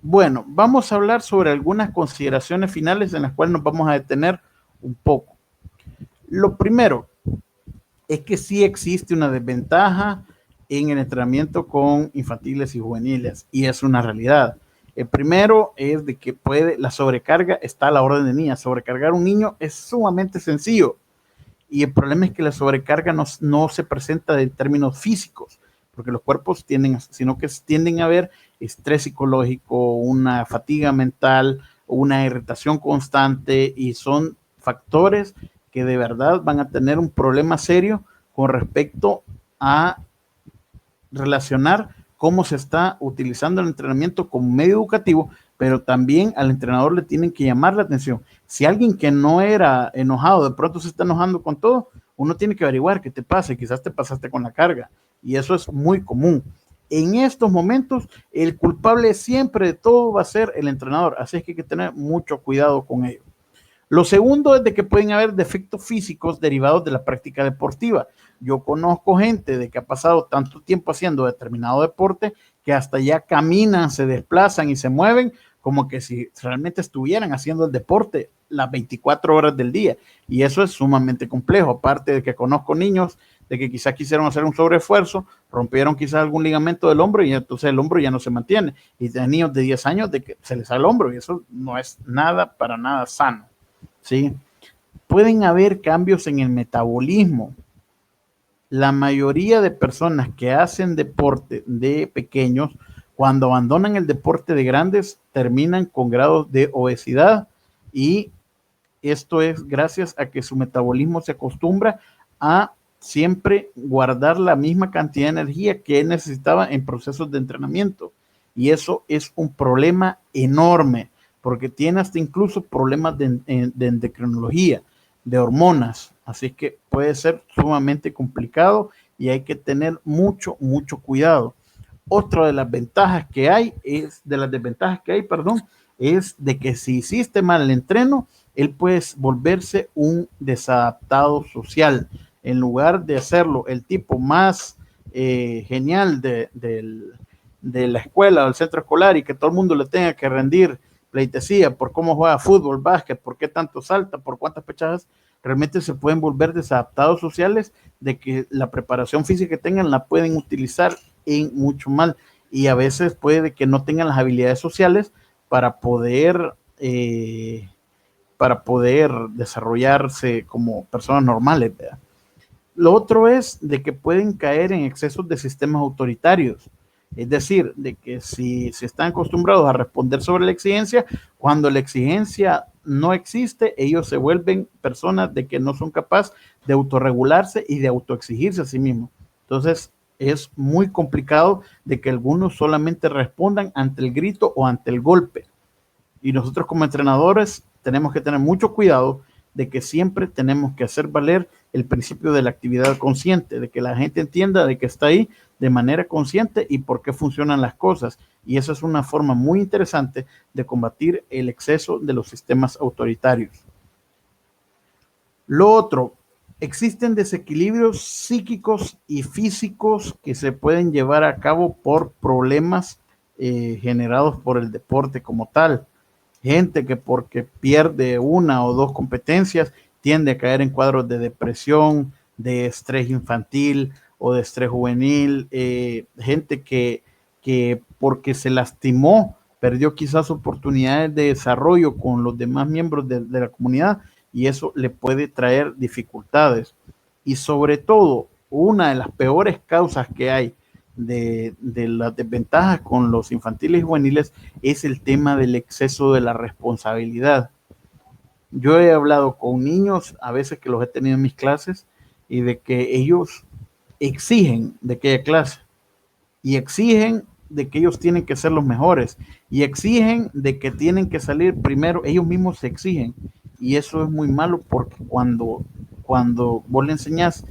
Bueno, vamos a hablar sobre algunas consideraciones finales en las cuales nos vamos a detener un poco. Lo primero es que sí existe una desventaja en el entrenamiento con infantiles y juveniles, y es una realidad. El primero es de que la sobrecarga está a la orden de niña. Sobrecargar a un niño es sumamente sencillo, y el problema es que la sobrecarga no se presenta en términos físicos, porque los cuerpos tienden a haber estrés psicológico, una fatiga mental, una irritación constante, y son factores que de verdad van a tener un problema serio con respecto a relacionar cómo se está utilizando el entrenamiento como medio educativo, pero también al entrenador le tienen que llamar la atención. Si alguien que no era enojado de pronto se está enojando con todo, uno tiene que averiguar qué te pasa, y quizás te pasaste con la carga, y eso es muy común. En estos momentos, el culpable siempre de todo va a ser el entrenador, así es que hay que tener mucho cuidado con ello. Lo segundo es de que pueden haber defectos físicos derivados de la práctica deportiva. Yo conozco gente de que ha pasado tanto tiempo haciendo determinado deporte que hasta ya caminan, se desplazan y se mueven como que si realmente estuvieran haciendo el deporte las 24 horas del día. Y eso es sumamente complejo. Aparte de que conozco niños de que quizás quisieron hacer un sobreesfuerzo, rompieron quizás algún ligamento del hombro y entonces el hombro ya no se mantiene. Y de niños de 10 años de que se les sale el hombro, y eso no es nada, para nada sano. ¿Sí? Pueden haber cambios en el metabolismo. La mayoría de personas que hacen deporte de pequeños, cuando abandonan el deporte de grandes, terminan con grados de obesidad, y esto es gracias a que su metabolismo se acostumbra a siempre guardar la misma cantidad de energía que él necesitaba en procesos de entrenamiento. Y eso es un problema enorme, porque tiene hasta incluso problemas de endocrinología, de hormonas. Así que puede ser sumamente complicado y hay que tener mucho, mucho cuidado. Otra de las ventajas que hay es de que si hiciste mal el entreno, él puede volverse un desadaptado social. En lugar de hacerlo el tipo más genial de la escuela o del centro escolar, y que todo el mundo le tenga que rendir pleitesía por cómo juega fútbol, básquet, por qué tanto salta, por cuántas pechadas, realmente se pueden volver desadaptados sociales, de que la preparación física que tengan la pueden utilizar en mucho mal, y a veces puede que no tengan las habilidades sociales para poder desarrollarse como personas normales, ¿verdad? Lo otro es de que pueden caer en excesos de sistemas autoritarios. Es decir, de que si se están acostumbrados a responder sobre la exigencia, cuando la exigencia no existe, ellos se vuelven personas de que no son capaces de autorregularse y de autoexigirse a sí mismos. Entonces, es muy complicado de que algunos solamente respondan ante el grito o ante el golpe. Y nosotros como entrenadores tenemos que tener mucho cuidado de que siempre tenemos que hacer valer el principio de la actividad consciente, de que la gente entienda de que está ahí de manera consciente y por qué funcionan las cosas. Y esa es una forma muy interesante de combatir el exceso de los sistemas autoritarios. Lo otro, existen desequilibrios psíquicos y físicos que se pueden llevar a cabo por problemas generados por el deporte como tal. Gente que porque pierde una o dos competencias tiende a caer en cuadros de depresión, de estrés infantil o de estrés juvenil. Gente que porque se lastimó, perdió quizás oportunidades de desarrollo con los demás miembros de la comunidad, y eso le puede traer dificultades. Y sobre todo, una de las peores causas que hay de las desventajas con los infantiles y juveniles es el tema del exceso de la responsabilidad. Yo he hablado con niños, a veces que los he tenido en mis clases, y de que ellos exigen de aquella clase, y exigen de que ellos tienen que ser los mejores, y exigen de que tienen que salir primero, ellos mismos se exigen, y eso es muy malo, porque cuando vos le enseñás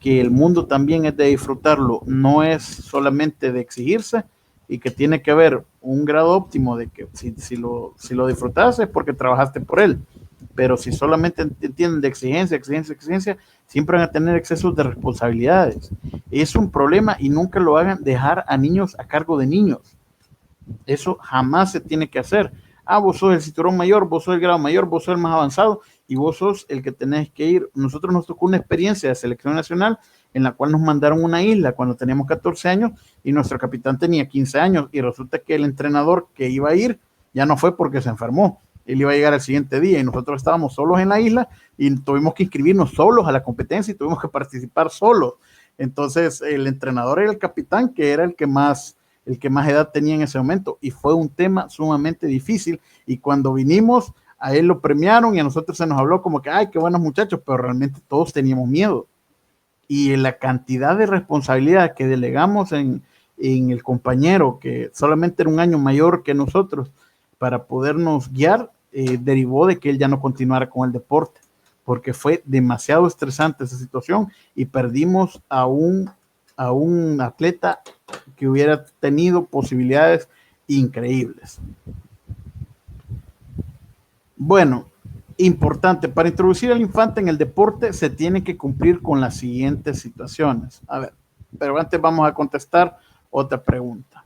que el mundo también es de disfrutarlo, no es solamente de exigirse, y que tiene que haber un grado óptimo de que si lo disfrutas es porque trabajaste por él, pero si solamente entienden de exigencia, siempre van a tener excesos de responsabilidades. Es un problema, y nunca lo hagan dejar a niños a cargo de niños. Eso jamás se tiene que hacer. Vos sos el cinturón mayor, vos sos el grado mayor, vos sos el más avanzado y vos sos el que tenés que ir. Nosotros nos tocó una experiencia de selección nacional en la cual nos mandaron a una isla cuando teníamos 14 años y nuestro capitán tenía 15 años, y resulta que el entrenador que iba a ir ya no fue porque se enfermó. Él iba a llegar el siguiente día y nosotros estábamos solos en la isla y tuvimos que inscribirnos solos a la competencia y tuvimos que participar solos. Entonces el entrenador era el capitán, que era el que más edad tenía en ese momento, y fue un tema sumamente difícil. Y cuando vinimos, a él lo premiaron y a nosotros se nos habló como que, ay, qué buenos muchachos, pero realmente todos teníamos miedo. Y la cantidad de responsabilidad que delegamos en el compañero, que solamente era un año mayor que nosotros, para podernos guiar, derivó de que él ya no continuara con el deporte, porque fue demasiado estresante esa situación y perdimos a un atleta que hubiera tenido posibilidades increíbles. Bueno, importante, para introducir al infante en el deporte se tiene que cumplir con las siguientes situaciones. A ver, pero antes vamos a contestar otra pregunta.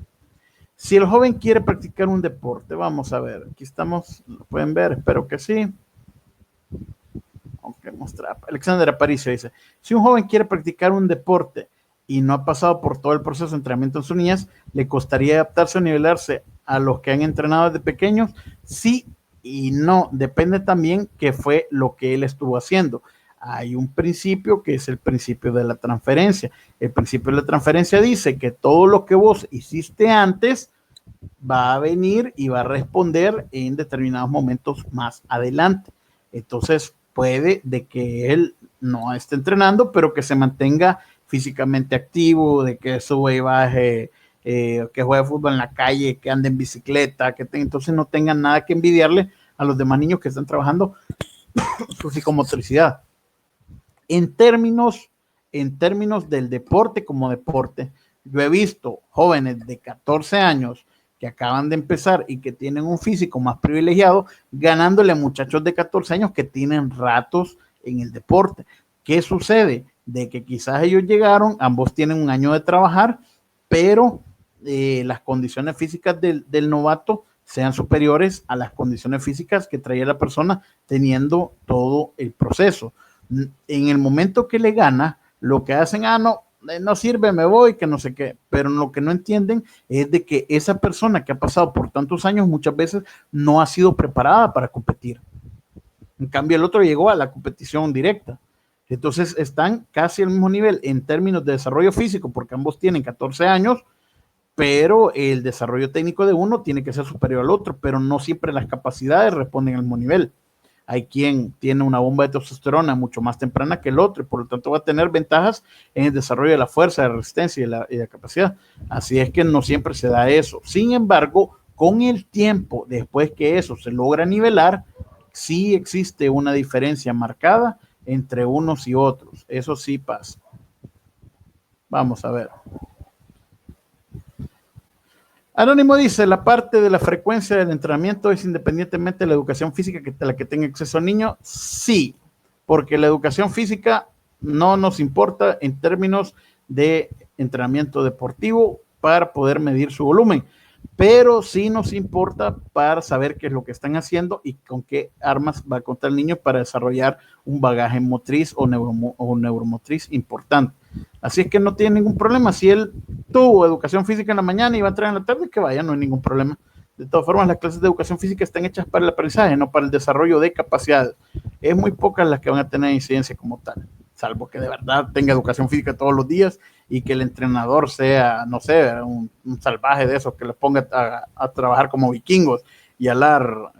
Si el joven quiere practicar un deporte, vamos a ver, aquí estamos, lo pueden ver, espero que sí. Aunque mostrar. Alexander Aparicio dice, si un joven quiere practicar un deporte y no ha pasado por todo el proceso de entrenamiento en su niñez, ¿le costaría adaptarse o nivelarse a los que han entrenado desde pequeños? Sí y no, depende también qué fue lo que él estuvo haciendo. Hay un principio que es el principio de la transferencia. El principio de la transferencia dice que todo lo que vos hiciste antes va a venir y va a responder en determinados momentos más adelante. Entonces puede de que él no esté entrenando, pero que se mantenga físicamente activo, de que sube y baje, que juegue fútbol en la calle, que ande en bicicleta, entonces no tengan nada que envidiarle a los demás niños que están trabajando su psicomotricidad. En términos del deporte como deporte, yo he visto jóvenes de 14 años que acaban de empezar y que tienen un físico más privilegiado, ganándole a muchachos de 14 años que tienen ratos en el deporte. ¿Qué sucede? De que quizás ellos llegaron, ambos tienen un año de trabajar, pero las condiciones físicas del novato sean superiores a las condiciones físicas que traía la persona teniendo todo el proceso. En el momento que le gana, lo que hacen, no sirve, me voy, que no sé qué, pero lo que no entienden es de que esa persona que ha pasado por tantos años muchas veces no ha sido preparada para competir. En cambio, el otro llegó a la competición directa. Entonces están casi al mismo nivel en términos de desarrollo físico, porque ambos tienen 14 años, pero el desarrollo técnico de uno tiene que ser superior al otro, pero no siempre las capacidades responden al mismo nivel. Hay quien tiene una bomba de testosterona mucho más temprana que el otro y por lo tanto va a tener ventajas en el desarrollo de la fuerza, de la resistencia y la capacidad. Así es que no siempre se da eso. Sin embargo, con el tiempo, después que eso se logra nivelar, sí existe una diferencia marcada entre unos y otros. Eso sí pasa. Vamos a ver. Anónimo dice, la parte de la frecuencia del entrenamiento es independientemente de la educación física a la que tenga acceso el niño. Sí, porque la educación física no nos importa en términos de entrenamiento deportivo para poder medir su volumen, pero sí nos importa para saber qué es lo que están haciendo y con qué armas va a contar el niño para desarrollar un bagaje motriz o neuromotriz importante. Así es que no tiene ningún problema. Si él tuvo educación física en la mañana y va a entrar en la tarde, que vaya, no hay ningún problema. De todas formas, las clases de educación física están hechas para el aprendizaje, no para el desarrollo de capacidades. Es muy pocas las que van a tener incidencia como tal, salvo que de verdad tenga educación física todos los días y que el entrenador sea, no sé, un salvaje de esos que les ponga a trabajar como vikingos y alar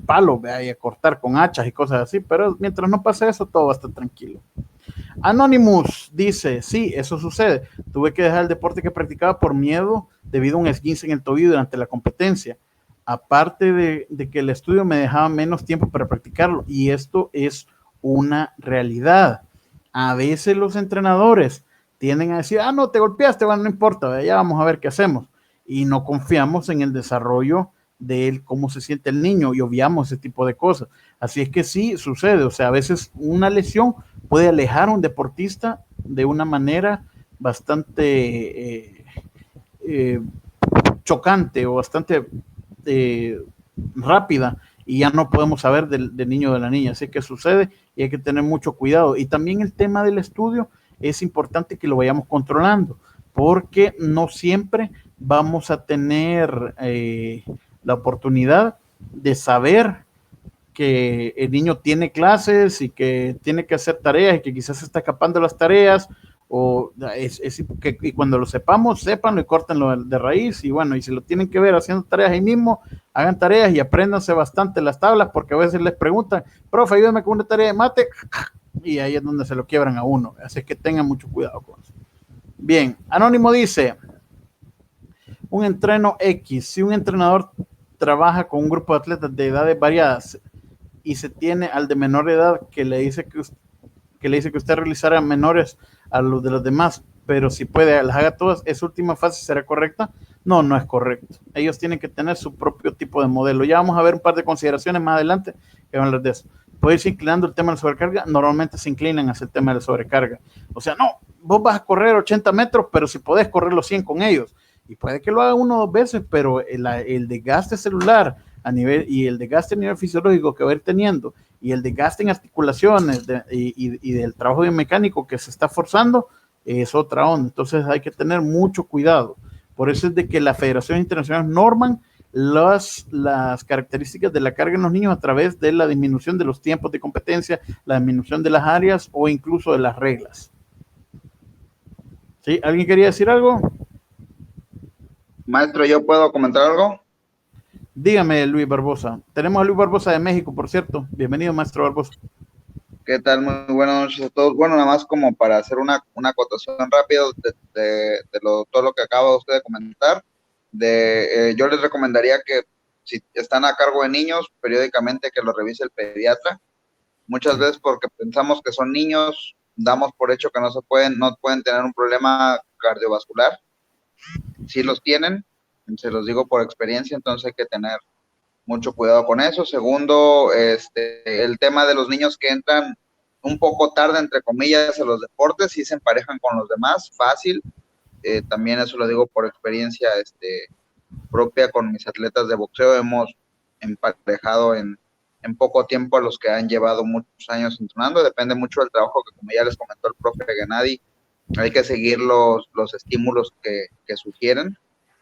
palos y a cortar con hachas y cosas así, pero mientras no pase eso, todo va a estar tranquilo. Anonymous dice, sí, eso sucede. Tuve que dejar el deporte que practicaba por miedo debido a un esguince en el tobillo durante la competencia. Aparte de que el estudio me dejaba menos tiempo para practicarlo. Y esto es una realidad. A veces los entrenadores tienden a decir, no, te golpeaste, bueno, no importa, ya vamos a ver qué hacemos. Y no confiamos en el desarrollo de él, cómo se siente el niño y obviamos ese tipo de cosas. Así es que sí sucede, o sea, a veces una lesión puede alejar a un deportista de una manera bastante chocante o bastante rápida y ya no podemos saber del niño o de la niña. Así que sucede y hay que tener mucho cuidado. Y también el tema del estudio es importante que lo vayamos controlando porque no siempre vamos a tener la oportunidad de saber que el niño tiene clases y que tiene que hacer tareas y que quizás se está escapando de las tareas, y cuando lo sepamos, sépanlo y córtenlo de raíz, y bueno, y si lo tienen que ver haciendo tareas ahí mismo, hagan tareas y apréndanse bastante las tablas, porque a veces les preguntan, profe, ayúdame con una tarea de mate, y ahí es donde se lo quiebran a uno, así que tengan mucho cuidado con eso. Bien, Anónimo dice, un entreno X, si un entrenador trabaja con un grupo de atletas de edades variadas y se tiene al de menor edad que le dice que usted realizará menores a los de los demás, pero si puede, las haga todas, ¿esa última fase será correcta? No, no es correcto. Ellos tienen que tener su propio tipo de modelo. Ya vamos a ver un par de consideraciones más adelante que van a hablar de eso. Puede irse inclinando el tema de la sobrecarga, normalmente se inclinan hacia el tema de la sobrecarga. O sea, no, vos vas a correr 80 metros, pero si podés correr los 100 con ellos. Y puede que lo haga 1 o 2 veces, pero el desgaste celular a nivel, y el desgaste a nivel fisiológico que va a ir teniendo, y el desgaste en articulaciones y del trabajo biomecánico que se está forzando, es otra onda. Entonces hay que tener mucho cuidado. Por eso es de que las federaciones internacionales norman las características de la carga en los niños a través de la disminución de los tiempos de competencia, la disminución de las áreas o incluso de las reglas. ¿Sí? ¿Alguien quería decir algo? Maestro, ¿yo puedo comentar algo? Dígame, Luis Barbosa. Tenemos a Luis Barbosa de México, por cierto. Bienvenido, maestro Barbosa. ¿Qué tal? Muy buenas noches a todos. Bueno, nada más como para hacer una acotación rápida de todo lo que acaba usted de comentar. Yo les recomendaría que si están a cargo de niños, periódicamente que lo revise el pediatra. Muchas veces porque pensamos que son niños, damos por hecho que no pueden tener un problema cardiovascular. Sí los tienen, se los digo por experiencia, entonces hay que tener mucho cuidado con eso. Segundo, el tema de los niños que entran un poco tarde, entre comillas, a los deportes y se emparejan con los demás, fácil. También eso lo digo por experiencia propia con mis atletas de boxeo. Hemos emparejado en poco tiempo a los que han llevado muchos años entrenando. Depende mucho del trabajo que, como ya les comentó el profe Gennady, hay que seguir los estímulos que sugieren.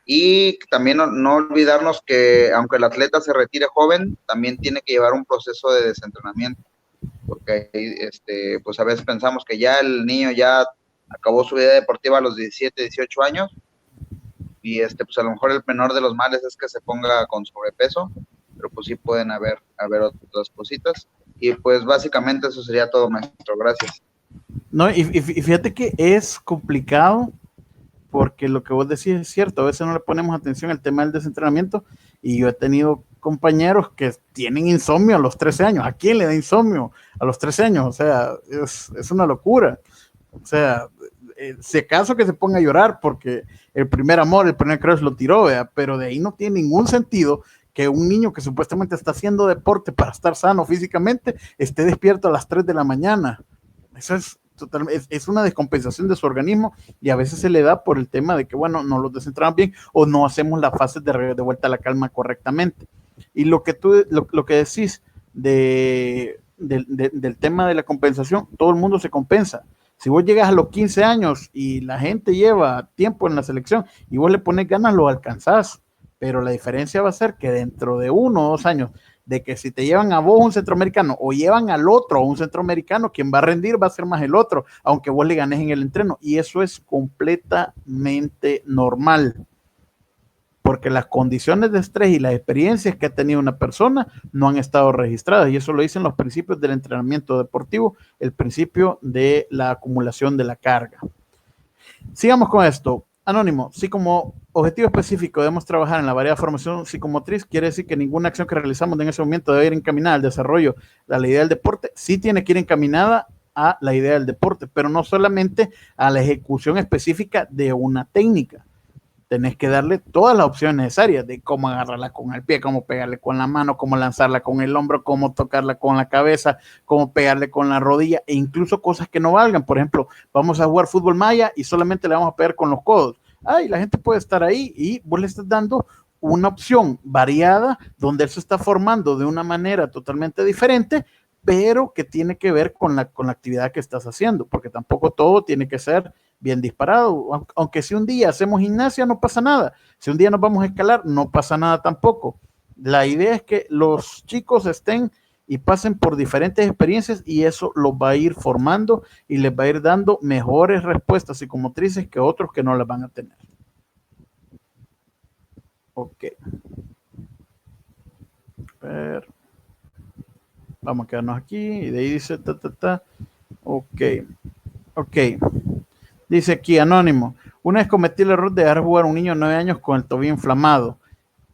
Y también no olvidarnos que aunque el atleta se retire joven, también tiene que llevar un proceso de desentrenamiento, porque pues a veces pensamos que ya el niño ya acabó su vida deportiva a los 17, 18 años, y pues a lo mejor el menor de los males es que se ponga con sobrepeso, pero pues sí pueden haber otras cositas. Y pues básicamente eso sería todo, maestro. Gracias. No, y fíjate que es complicado, porque lo que vos decís es cierto, a veces no le ponemos atención al tema del desentrenamiento, y yo he tenido compañeros que tienen insomnio a los 13 años. ¿A quién le da insomnio a los 13 años? O sea, es una locura. O sea, si acaso que se ponga a llorar porque el primer amor, el primer crush lo tiró, ¿verdad? Pero de ahí no tiene ningún sentido que un niño que supuestamente está haciendo deporte para estar sano físicamente esté despierto a las 3 de la mañana. Eso es una descompensación de su organismo, y a veces se le da por el tema de que, bueno, no los descentramos bien o no hacemos las fases de vuelta a la calma correctamente. Y lo que decís del tema de la compensación, todo el mundo se compensa. Si vos llegas a los 15 años y la gente lleva tiempo en la selección y vos le pones ganas, lo alcanzás. Pero la diferencia va a ser que dentro de 1 o 2 años, de que si te llevan a vos un centroamericano o llevan al otro un centroamericano, quien va a rendir va a ser más el otro, aunque vos le ganes en el entreno. Y eso es completamente normal, porque las condiciones de estrés y las experiencias que ha tenido una persona no han estado registradas, y eso lo dicen los principios del entrenamiento deportivo, el principio de la acumulación de la carga. Sigamos con esto. Anónimo, si como objetivo específico debemos trabajar en la variada formación psicomotriz, quiere decir que ninguna acción que realizamos en ese momento debe ir encaminada al desarrollo de la idea del deporte. Sí tiene que ir encaminada a la idea del deporte, pero no solamente a la ejecución específica de una técnica. Tenés que darle todas las opciones necesarias de cómo agarrarla con el pie, cómo pegarle con la mano, cómo lanzarla con el hombro, cómo tocarla con la cabeza, cómo pegarle con la rodilla, e incluso cosas que no valgan. Por ejemplo, vamos a jugar fútbol maya y solamente le vamos a pegar con los codos. Ay, la gente puede estar ahí y vos le estás dando una opción variada donde él se está formando de una manera totalmente diferente, pero que tiene que ver con la actividad que estás haciendo, porque tampoco todo tiene que ser bien disparado. Aunque si un día hacemos gimnasia, no pasa nada. Si un día nos vamos a escalar, no pasa nada tampoco. La idea es que los chicos estén y pasen por diferentes experiencias y eso los va a ir formando y les va a ir dando mejores respuestas psicomotrices que otros que no las van a tener. Ok. Vamos a quedarnos aquí y de ahí dice Ok. Dice aquí Anónimo. Una vez cometí el error de dejar jugar a un niño de 9 años con el tobillo inflamado.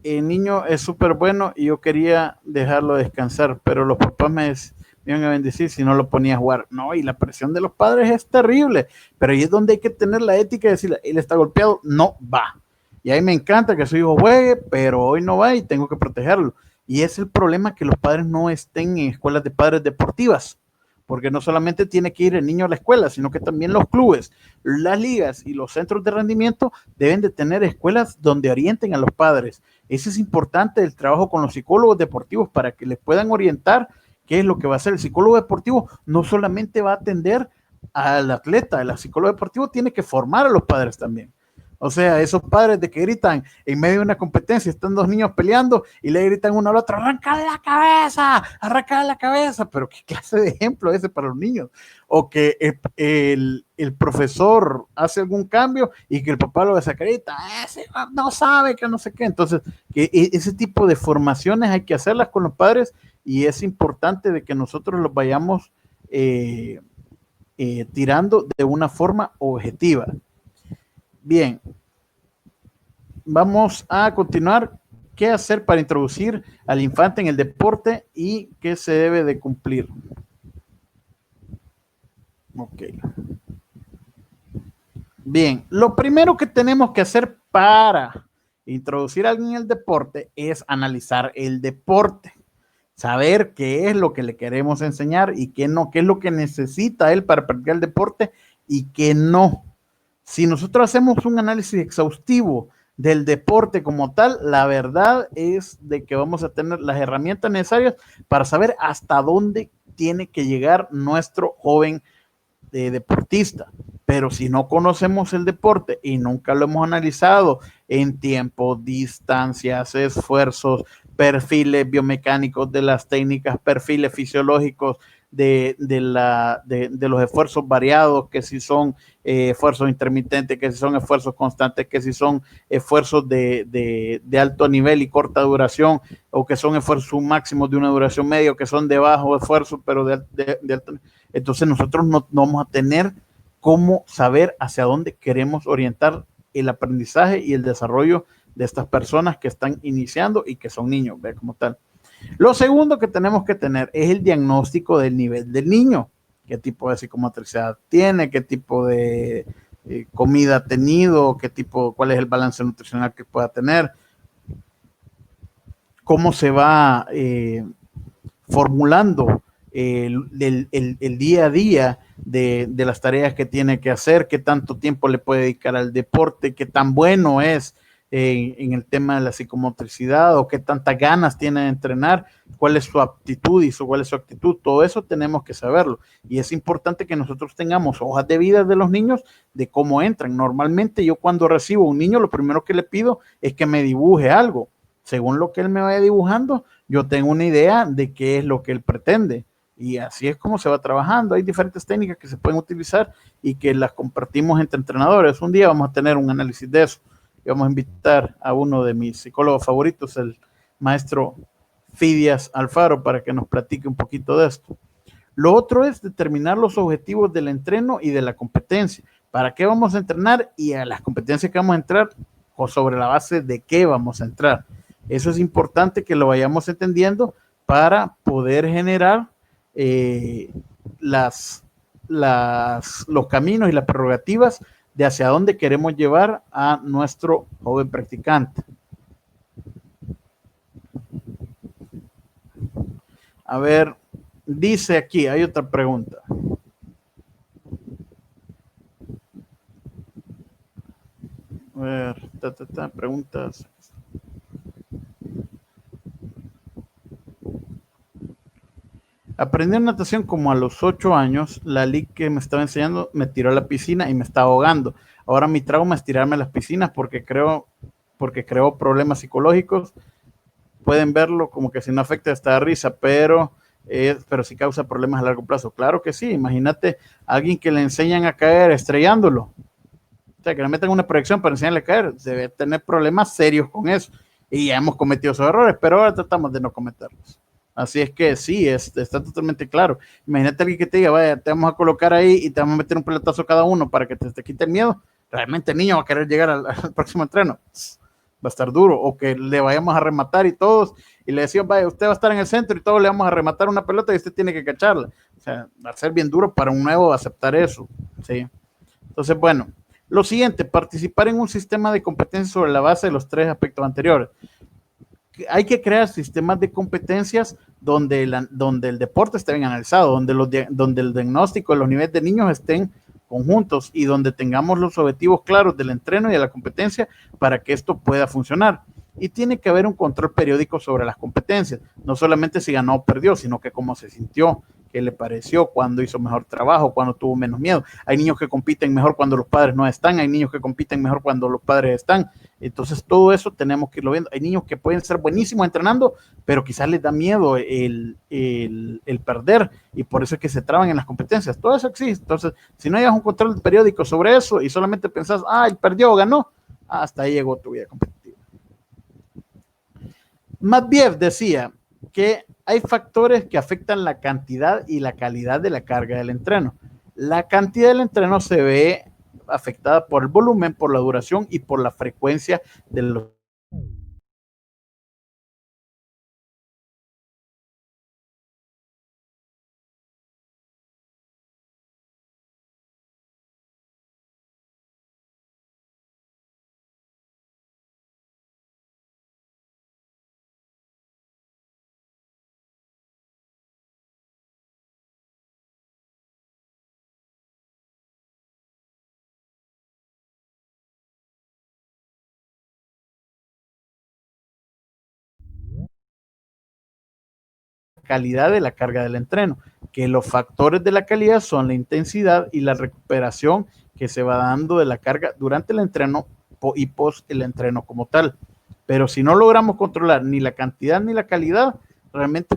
El niño es súper bueno y yo quería dejarlo descansar, pero los papás me iban a bendecir si no lo ponía a jugar. No, y la presión de los padres es terrible, pero ahí es donde hay que tener la ética de decirle, él está golpeado, no va. Y ahí me encanta que su hijo juegue, pero hoy no va y tengo que protegerlo. Y es el problema que los padres no estén en escuelas de padres deportivas, porque no solamente tiene que ir el niño a la escuela, sino que también los clubes, las ligas y los centros de rendimiento deben de tener escuelas donde orienten a los padres. Eso es importante, el trabajo con los psicólogos deportivos para que les puedan orientar qué es lo que va a hacer. El psicólogo deportivo no solamente va a atender al atleta, el psicólogo deportivo tiene que formar a los padres también. O sea, esos padres de que gritan en medio de una competencia, están dos niños peleando y le gritan uno al otro, arráncale la cabeza, pero qué clase de ejemplo es ese para los niños. O que el profesor hace algún cambio y que el papá lo desacredita, ese no sabe que no sé qué. Entonces, que ese tipo de formaciones hay que hacerlas con los padres y es importante de que nosotros los vayamos tirando de una forma objetiva. Bien, vamos a continuar. ¿Qué hacer para introducir al infante en el deporte y qué se debe de cumplir? Ok. Bien, lo primero que tenemos que hacer para introducir a alguien en el deporte es analizar el deporte, saber qué es lo que le queremos enseñar y qué no, qué es lo que necesita él para practicar el deporte y qué no. Si nosotros hacemos un análisis exhaustivo del deporte como tal, la verdad es de que vamos a tener las herramientas necesarias para saber hasta dónde tiene que llegar nuestro joven deportista. Pero si no conocemos el deporte y nunca lo hemos analizado en tiempo, distancias, esfuerzos, perfiles biomecánicos de las técnicas, perfiles fisiológicos de los esfuerzos variados, que si son esfuerzos intermitentes, que si son esfuerzos constantes, que si son esfuerzos de alto nivel y corta duración, o que son esfuerzos máximos de una duración media, o que son de bajo esfuerzo, pero de alto nivel. Entonces nosotros no vamos a tener cómo saber hacia dónde queremos orientar el aprendizaje y el desarrollo de estas personas que están iniciando y que son niños, ¿ve? Como tal. Lo segundo que tenemos que tener es el diagnóstico del nivel del niño. ¿Qué tipo de psicomotricidad tiene? ¿Qué tipo de comida ha tenido? ¿Cuál es el balance nutricional que pueda tener? ¿Cómo se va formulando el día a día de las tareas que tiene que hacer, qué tanto tiempo le puede dedicar al deporte, qué tan bueno es en el tema de la psicomotricidad o qué tantas ganas tiene de entrenar, cuál es su aptitud y cuál es su actitud? Todo eso tenemos que saberlo y es importante que nosotros tengamos hojas de vida de los niños de cómo entran. Normalmente yo cuando recibo un niño lo primero que le pido es que me dibuje algo. Según lo que él me vaya dibujando, yo tengo una idea de qué es lo que él pretende. Y así es como se va trabajando. Hay diferentes técnicas que se pueden utilizar y que las compartimos entre entrenadores. Un día vamos a tener un análisis de eso. Y vamos a invitar a uno de mis psicólogos favoritos, el maestro Fidias Alfaro, para que nos platique un poquito de esto. Lo otro es determinar los objetivos del entreno y de la competencia. ¿Para qué vamos a entrenar? Y a las competencias que vamos a entrar o sobre la base de qué vamos a entrar. Eso es importante que lo vayamos entendiendo para poder generar los caminos y las prerrogativas de hacia dónde queremos llevar a nuestro joven practicante. A ver, dice aquí, hay otra pregunta. A ver, preguntas. Aprendí natación como a los 8 años. La liga que me estaba enseñando me tiró a la piscina y me estaba ahogando. Ahora mi trauma es tirarme a las piscinas porque creo problemas psicológicos. Pueden verlo como que si no afecta esta risa, pero pero sí causa problemas a largo plazo. Claro que sí, imagínate a alguien que le enseñan a caer estrellándolo, o sea, que le metan una proyección para enseñarle a caer, debe tener problemas serios con eso. Y ya hemos cometido esos errores, pero ahora tratamos de no cometerlos. Así es que sí, está totalmente claro. Imagínate a alguien que te diga, vaya, te vamos a colocar ahí y te vamos a meter un pelotazo cada uno para que te quite el miedo. Realmente el niño va a querer llegar al próximo entreno. Va a estar duro. O que le vayamos a rematar y todos, y le decimos, vaya, usted va a estar en el centro y todos le vamos a rematar una pelota y usted tiene que cacharla. O sea, va a ser bien duro para un nuevo aceptar eso. ¿Sí? Entonces, bueno, lo siguiente, participar en un sistema de competencia sobre la base de los 3 aspectos anteriores. Hay que crear sistemas de competencias donde el deporte esté bien analizado, donde el diagnóstico de los niveles de niños estén conjuntos y donde tengamos los objetivos claros del entreno y de la competencia para que esto pueda funcionar. Y tiene que haber un control periódico sobre las competencias, no solamente si ganó o perdió, sino que cómo se sintió, qué le pareció, cuándo hizo mejor trabajo, cuándo tuvo menos miedo. Hay niños que compiten mejor cuando los padres no están, hay niños que compiten mejor cuando los padres están. Entonces todo eso tenemos que irlo viendo. Hay niños que pueden ser buenísimos entrenando, pero quizás les da miedo el perder y por eso es que se traban en las competencias. Todo eso existe. Entonces, si no llevas un control periódico sobre eso y solamente pensás, él perdió o ganó, hasta ahí llegó tu vida competitiva. Matveev decía que hay factores que afectan la cantidad y la calidad de la carga del entreno. La cantidad del entreno se ve afectada por el volumen, por la duración y por la frecuencia de los calidad de la carga del entreno, que los factores de la calidad son la intensidad y la recuperación que se va dando de la carga durante el entreno y post el entreno como tal. Pero si no logramos controlar ni la cantidad ni la calidad, realmente